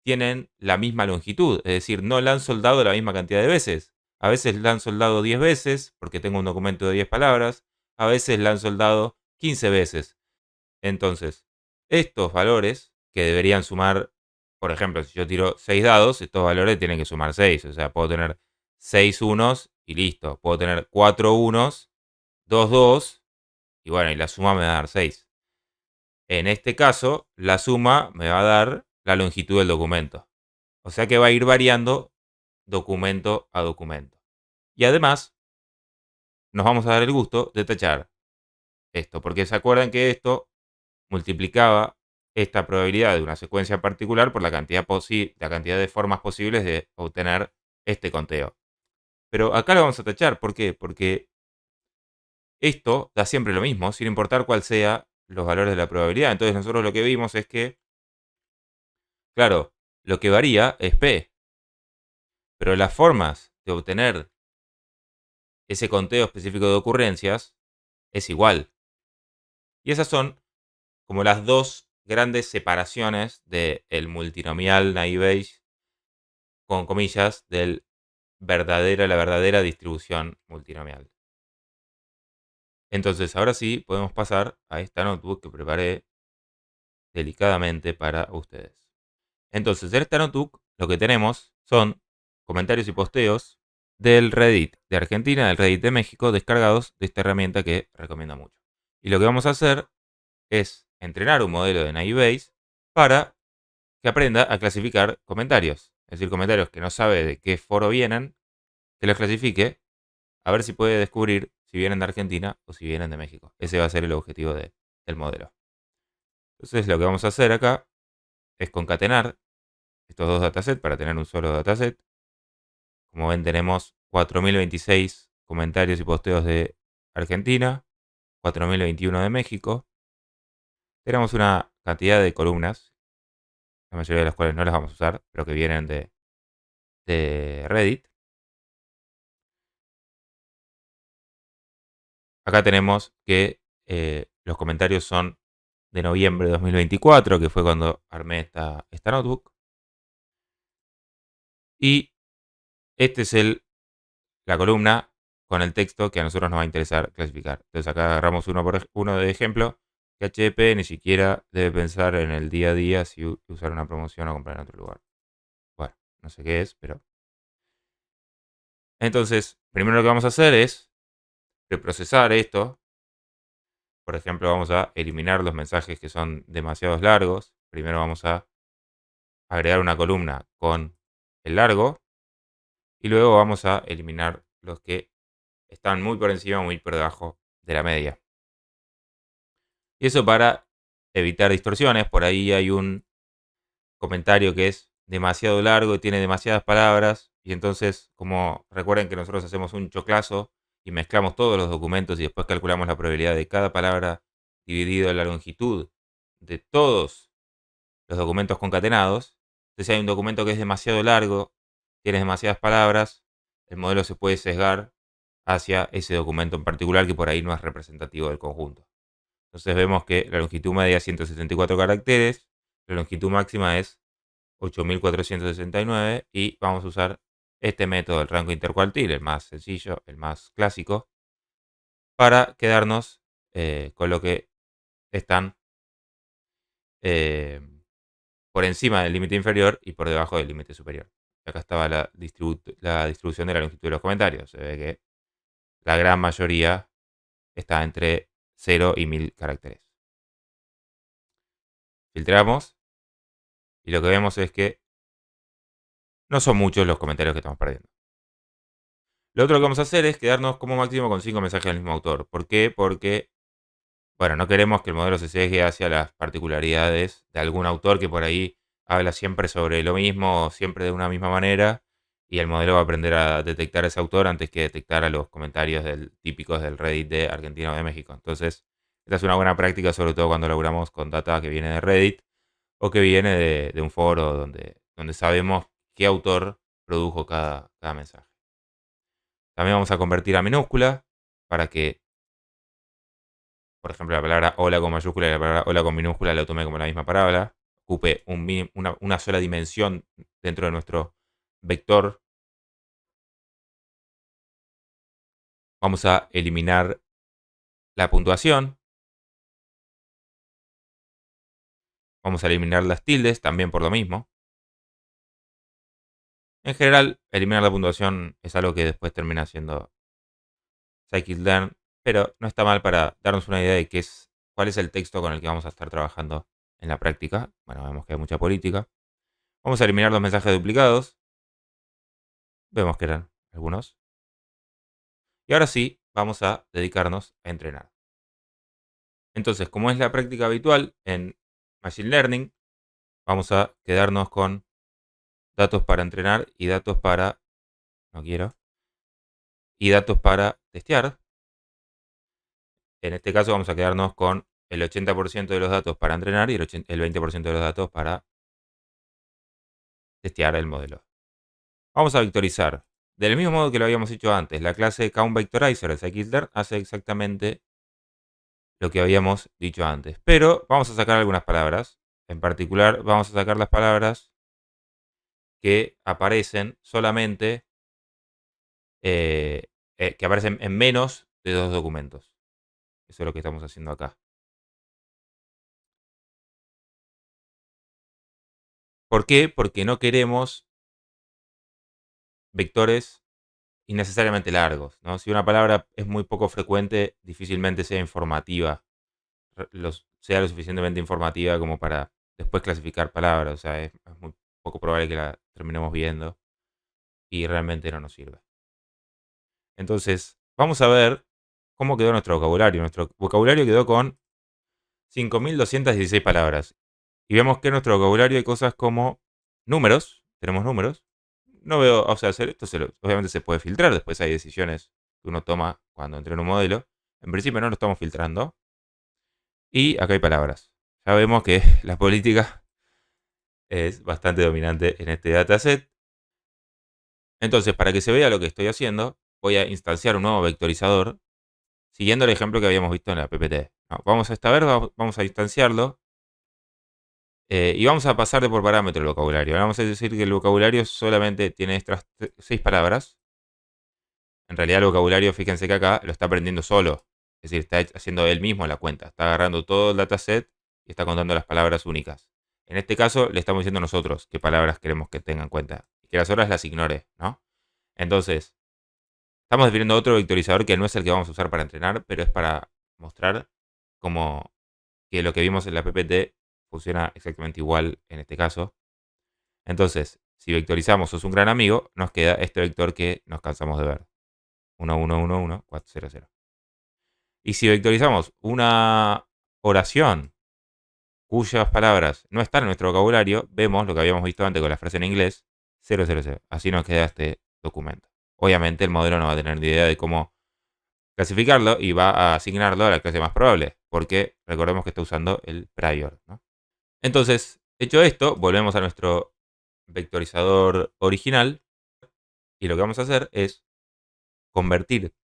tienen la misma longitud. Es decir, no la han soldado la misma cantidad de veces. A veces la han soldado 10 veces, porque tengo un documento de 10 palabras. A veces la han soldado 15 veces. Entonces, estos valores que deberían sumar, por ejemplo, si yo tiro 6 dados, estos valores tienen que sumar 6. O sea, puedo tener 6 unos y listo. Puedo tener 4 unos, 2 2, y bueno, y la suma me va a dar 6. En este caso, la suma me va a dar la longitud del documento. O sea que va a ir variando documento a documento. Y además, nos vamos a dar el gusto de tachar esto, porque se acuerdan que esto multiplicaba esta probabilidad de una secuencia particular por la cantidad de formas posibles de obtener este conteo. Pero acá lo vamos a tachar. ¿Por qué? Porque esto da siempre lo mismo, sin importar cuál sea los valores de la probabilidad. Entonces nosotros lo que vimos es que, claro, lo que varía es P. Pero las formas de obtener ese conteo específico de ocurrencias es igual. Y esas son como las dos grandes separaciones del multinomial naive Bayes, con comillas, la verdadera distribución multinomial. Entonces, ahora sí, podemos pasar a esta notebook que preparé delicadamente para ustedes. Entonces, en esta notebook lo que tenemos son comentarios y posteos del Reddit de Argentina, del Reddit de México, descargados de esta herramienta que recomiendo mucho. Y lo que vamos a hacer es entrenar un modelo de naive Bayes para que aprenda a clasificar comentarios. Es decir, comentarios que no sabe de qué foro vienen, que los clasifique, a ver si puede descubrir si vienen de Argentina o si vienen de México. Ese va a ser el objetivo del modelo. Entonces, lo que vamos a hacer acá es concatenar estos dos datasets para tener un solo dataset. Como ven, tenemos 4026 comentarios y posteos de Argentina, 4021 de México. Tenemos una cantidad de columnas, la mayoría de las cuales no las vamos a usar, pero que vienen de Reddit. Acá tenemos que los comentarios son de noviembre de 2024, que fue cuando armé esta notebook. Y este es la columna con el texto que a nosotros nos va a interesar clasificar. Entonces acá agarramos uno de ejemplo, que HP ni siquiera debe pensar en el día a día si usar una promoción o comprar en otro lugar. Bueno, no sé qué es, pero... Entonces, primero lo que vamos a hacer es preprocesar esto. Por ejemplo, vamos a eliminar los mensajes que son demasiado largos. Primero vamos a agregar una columna con el largo. Y luego vamos a eliminar los que están muy por encima o muy por debajo de la media. Y eso para evitar distorsiones. Por ahí hay un comentario que es demasiado largo y tiene demasiadas palabras. Y entonces, como recuerden que nosotros hacemos un choclazo y mezclamos todos los documentos y después calculamos la probabilidad de cada palabra dividido en la longitud de todos los documentos concatenados. Entonces, si hay un documento que es demasiado largo, tienes demasiadas palabras, el modelo se puede sesgar hacia ese documento en particular que por ahí no es representativo del conjunto. Entonces vemos que la longitud media es 174 caracteres, la longitud máxima es 8469 y vamos a usar este método del rango intercuartil, el más sencillo, el más clásico, para quedarnos con lo que están eh, por encima del límite inferior y por debajo del límite superior. Acá estaba la distribución de la longitud de los comentarios. Se ve que la gran mayoría está entre 0 y 1000 caracteres. Filtramos y lo que vemos es que no son muchos los comentarios que estamos perdiendo. Lo otro que vamos a hacer es quedarnos como máximo con 5 mensajes del mismo autor. ¿Por qué? Porque, bueno, no queremos que el modelo se sesgue hacia las particularidades de algún autor que por ahí habla siempre sobre lo mismo, siempre de una misma manera, y el modelo va a aprender a detectar a ese autor antes que detectar a los comentarios típicos del Reddit de Argentina o de México. Entonces, esta es una buena práctica, sobre todo cuando laburamos con data que viene de Reddit o que viene de un foro donde sabemos qué autor produjo cada mensaje. También vamos a convertir a minúscula para que, por ejemplo, la palabra hola con mayúscula y la palabra hola con minúscula la tome como la misma palabra, ocupe una sola dimensión dentro de nuestro vector. Vamos a eliminar la puntuación. Vamos a eliminar las tildes también por lo mismo. En general, eliminar la puntuación es algo que después termina siendo scikit-learn, pero no está mal para darnos una idea de cuál es el texto con el que vamos a estar trabajando en la práctica. Bueno, vemos que hay mucha política. Vamos a eliminar los mensajes duplicados. Vemos que eran algunos. Y ahora sí, vamos a dedicarnos a entrenar. Entonces, como es la práctica habitual en Machine Learning, vamos a quedarnos con datos para entrenar y datos para... No quiero. Y datos para testear. En este caso vamos a quedarnos con el 80% de los datos para entrenar y el 20% de los datos para testear el modelo. Vamos a vectorizar. Del mismo modo que lo habíamos hecho antes, la clase CountVectorizer de scikit-learn hace exactamente lo que habíamos dicho antes. Pero vamos a sacar algunas palabras. En particular, vamos a sacar las palabras que aparecen solamente, que aparecen en menos de 2 documentos. Eso es lo que estamos haciendo acá. ¿Por qué? Porque no queremos vectores innecesariamente largos, ¿no? Si una palabra es muy poco frecuente, difícilmente sea informativa, sea lo suficientemente informativa como para después clasificar palabras. O sea, es muy poco probable que la terminemos viendo y realmente no nos sirve. Entonces, vamos a ver cómo quedó nuestro vocabulario. Nuestro vocabulario quedó con 5216 palabras. Y vemos que en nuestro vocabulario hay cosas como números. Tenemos números. No veo, o sea, esto obviamente se puede filtrar. Después hay decisiones que uno toma cuando entrena un modelo. En principio no lo estamos filtrando. Y acá hay palabras. Ya vemos que la política es bastante dominante en este dataset. Entonces, para que se vea lo que estoy haciendo, voy a instanciar un nuevo vectorizador siguiendo el ejemplo que habíamos visto en la PPT. No, vamos a esta vez, vamos a instanciarlo y vamos a pasar por parámetro el vocabulario. Vamos a decir que el vocabulario solamente tiene estas 6 palabras. En realidad el vocabulario, fíjense que acá lo está aprendiendo solo. Es decir, está haciendo él mismo la cuenta. Está agarrando todo el dataset y está contando las palabras únicas. En este caso le estamos diciendo nosotros qué palabras queremos que tenga en cuenta. Y que las otras las ignore, ¿no? Entonces, estamos definiendo otro vectorizador que no es el que vamos a usar para entrenar, pero es para mostrar cómo que lo que vimos en la PPT funciona exactamente igual en este caso. Entonces, si vectorizamos sos un gran amigo, nos queda este vector que nos cansamos de ver. 1, 1, 1, 1, 4, 0, 0. Y si vectorizamos una oración cuyas palabras no están en nuestro vocabulario, vemos lo que habíamos visto antes con la frase en inglés, 0, 0, 0. Así nos queda este documento. Obviamente el modelo no va a tener ni idea de cómo clasificarlo y va a asignarlo a la clase más probable, porque recordemos que está usando el prior, ¿no? Entonces, hecho esto, volvemos a nuestro vectorizador original y lo que vamos a hacer es convertir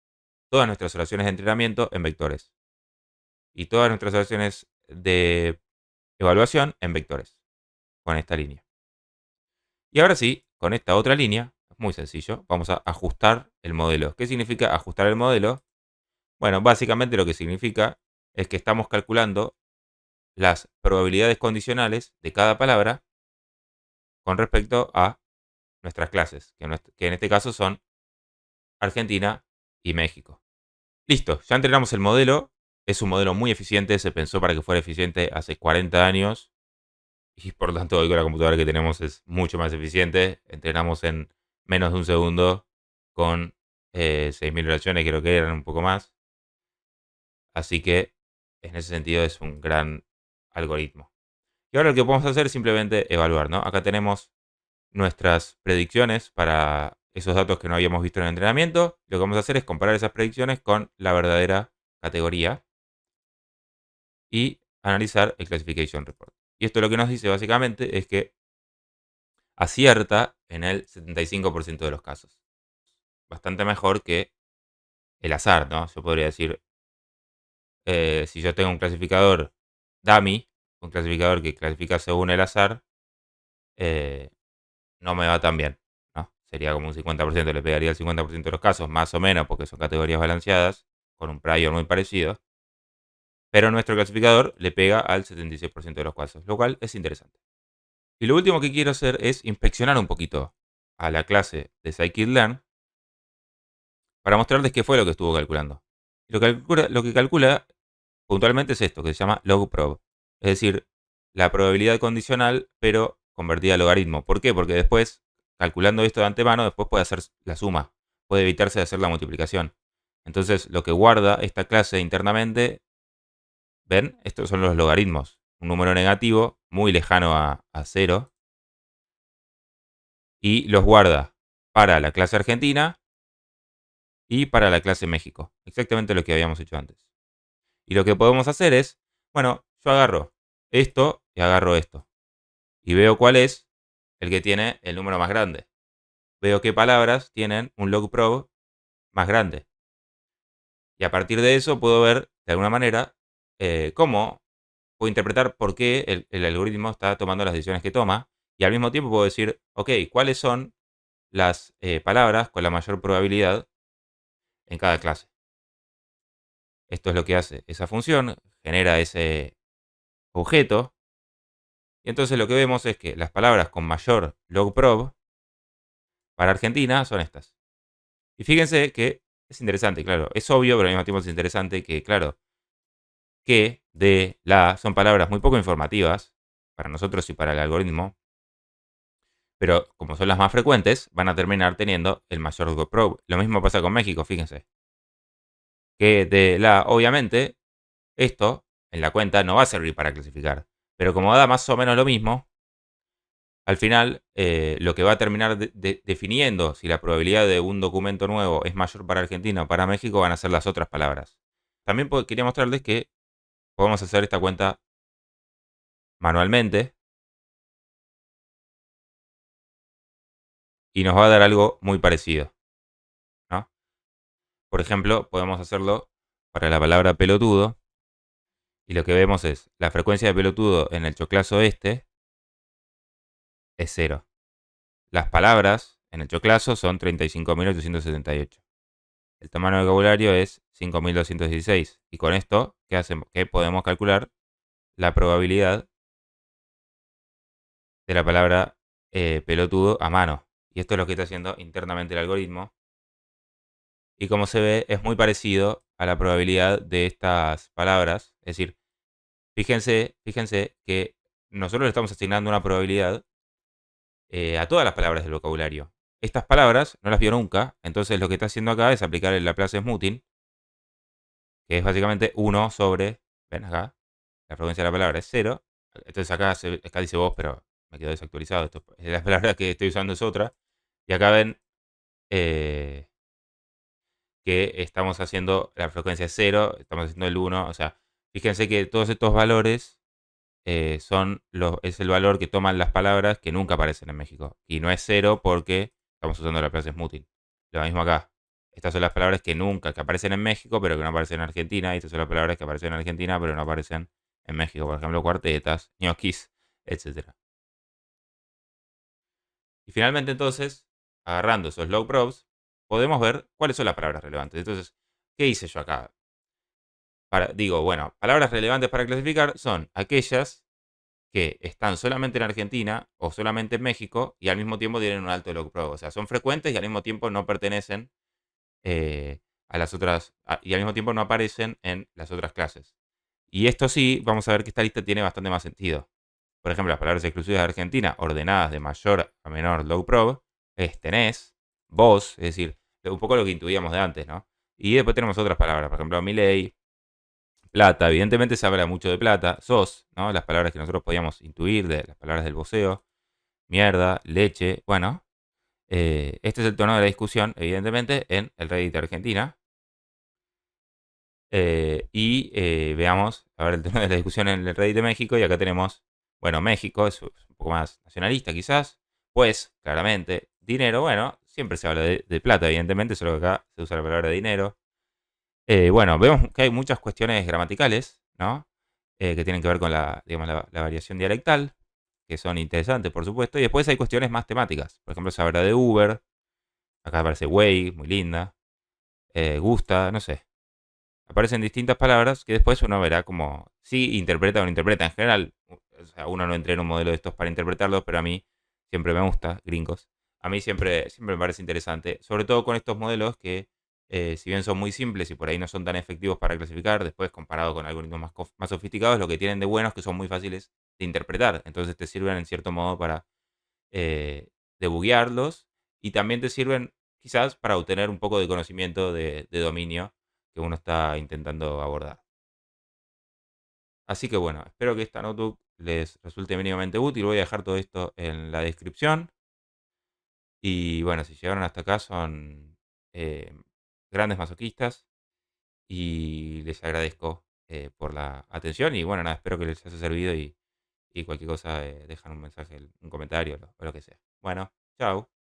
todas nuestras oraciones de entrenamiento en vectores y todas nuestras oraciones de evaluación en vectores con esta línea. Y ahora sí, con esta otra línea, muy sencillo, vamos a ajustar el modelo. ¿Qué significa ajustar el modelo? Bueno, básicamente lo que significa es que estamos calculando las probabilidades condicionales de cada palabra con respecto a nuestras clases, que en este caso son Argentina y México. Listo, ya entrenamos el modelo. Es un modelo muy eficiente, se pensó para que fuera eficiente hace 40 años y por lo tanto hoy con la computadora que tenemos es mucho más eficiente. Entrenamos en menos de un segundo con 6.000 oraciones, creo que eran un poco más. Así que en ese sentido es un gran algoritmo. Y ahora lo que podemos hacer es simplemente evaluar, ¿no? Acá tenemos nuestras predicciones para esos datos que no habíamos visto en el entrenamiento. Lo que vamos a hacer es comparar esas predicciones con la verdadera categoría y analizar el Classification Report. Y esto lo que nos dice básicamente es que acierta en el 75% de los casos. Bastante mejor que el azar, ¿no? Yo podría decir, si yo tengo un clasificador dummy, un clasificador que clasifica según el azar, eh, no me va tan bien, ¿no? Sería como un 50%, le pegaría el 50% de los casos, más o menos, porque son categorías balanceadas, con un prior muy parecido. Pero nuestro clasificador le pega al 76% de los casos, lo cual es interesante. Y lo último que quiero hacer es inspeccionar un poquito a la clase de scikit-learn para mostrarles qué fue lo que estuvo calculando. Lo que calcula puntualmente es esto, que se llama logprob. Es decir, la probabilidad condicional, pero convertida a logaritmo. ¿Por qué? Porque después, calculando esto de antemano, después puede hacer la suma. Puede evitarse de hacer la multiplicación. Entonces, lo que guarda esta clase internamente, ¿ven? Estos son los logaritmos. Un número negativo, muy lejano a cero. Y los guarda para la clase Argentina y para la clase México. Exactamente lo que habíamos hecho antes. Y lo que podemos hacer es, bueno, yo agarro esto y agarro esto. Y veo cuál es el que tiene el número más grande. Veo qué palabras tienen un logprob más grande. Y a partir de eso puedo ver, de alguna manera, cómo puedo interpretar por qué el algoritmo está tomando las decisiones que toma. Y al mismo tiempo puedo decir, ok, ¿cuáles son las palabras con la mayor probabilidad en cada clase? Esto es lo que hace esa función, genera ese objeto. Y entonces lo que vemos es que las palabras con mayor logprob para Argentina son estas. Y fíjense que es interesante, claro. Es obvio, pero al mismo tiempo es interesante que, claro, que, de, la son palabras muy poco informativas para nosotros y para el algoritmo. Pero como son las más frecuentes, van a terminar teniendo el mayor logprob. Lo mismo pasa con México, fíjense. Que de la, obviamente, esto en la cuenta no va a servir para clasificar. Pero como da más o menos lo mismo, al final lo que va a terminar definiendo si la probabilidad de un documento nuevo es mayor para Argentina o para México van a ser las otras palabras. También quería mostrarles que podemos hacer esta cuenta manualmente y nos va a dar algo muy parecido, ¿no? Por ejemplo, podemos hacerlo para la palabra pelotudo y lo que vemos es la frecuencia de pelotudo en el choclazo este es 0. Las palabras en el choclazo son 35.878. El tamaño del vocabulario es 5.216. Y con esto, ¿qué hacemos? Que podemos calcular la probabilidad de la palabra pelotudo a mano. Y esto es lo que está haciendo internamente el algoritmo. Y como se ve, es muy parecido a la probabilidad de estas palabras. Es decir, fíjense que nosotros le estamos asignando una probabilidad a todas las palabras del vocabulario. Estas palabras no las vio nunca, entonces lo que está haciendo acá es aplicar el Laplace Smoothing, que es básicamente 1 sobre, ven acá, la frecuencia de la palabra es 0. Entonces acá dice vos, pero me quedó desactualizado. La palabra que estoy usando es otra. Y acá ven que estamos haciendo la frecuencia es 0, estamos haciendo el 1. O sea, fíjense que todos estos valores es el valor que toman las palabras que nunca aparecen en México. Y no es cero porque estamos usando la clase smoothing. Lo mismo acá. Estas son las palabras que aparecen en México, pero que no aparecen en Argentina. Y estas son las palabras que aparecen en Argentina, pero no aparecen en México. Por ejemplo, cuartetas, ñoquis, etcétera. Y finalmente entonces, agarrando esos low probes, podemos ver cuáles son las palabras relevantes. Entonces, ¿qué hice yo acá? Bueno, palabras relevantes para clasificar son aquellas que están solamente en Argentina o solamente en México y al mismo tiempo tienen un alto log probe. O sea, son frecuentes y al mismo tiempo no pertenecen a las otras, y al mismo tiempo no aparecen en las otras clases. Y esto sí, vamos a ver que esta lista tiene bastante más sentido. Por ejemplo, las palabras exclusivas de Argentina, ordenadas de mayor a menor low probe, es tenés, vos, es decir, un poco lo que intuíamos de antes, ¿no? Y después tenemos otras palabras, por ejemplo, Milei, plata, evidentemente se habla mucho de plata, sos, ¿no? Las palabras que nosotros podíamos intuir de las palabras del voceo, mierda, leche, bueno. Este es el tono de la discusión, evidentemente, en el Reddit de Argentina. Veamos, a ver, el tono de la discusión en el Reddit de México. Y acá tenemos, bueno, México es un poco más nacionalista quizás. Pues, claramente, dinero, bueno, siempre se habla de plata, evidentemente, solo que acá se usa la palabra dinero. Bueno, vemos que hay muchas cuestiones gramaticales, ¿no? Que tienen que ver con digamos, la variación dialectal, que son interesantes, por supuesto. Y después hay cuestiones más temáticas. Por ejemplo, se habla de Uber. Acá aparece Way, muy linda. Gusta, no sé. Aparecen distintas palabras que después uno verá como sí interpreta o no interpreta. En general, o sea, uno no entrena un modelo de estos para interpretarlos, pero a mí siempre me gusta, gringos. A mí siempre me parece interesante, sobre todo con estos modelos que, si bien son muy simples y por ahí no son tan efectivos para clasificar, después comparado con algoritmos más sofisticados, lo que tienen de bueno es que son muy fáciles de interpretar. Entonces te sirven en cierto modo para debuguearlos y también te sirven quizás para obtener un poco de conocimiento de dominio que uno está intentando abordar. Así que bueno, espero que esta notebook les resulte mínimamente útil. Voy a dejar todo esto en la descripción. Y bueno, si llegaron hasta acá son eh, grandes masoquistas y les agradezco por la atención. Y bueno, nada, espero que les haya servido y cualquier cosa dejan un mensaje, un comentario o lo que sea. Bueno, chao.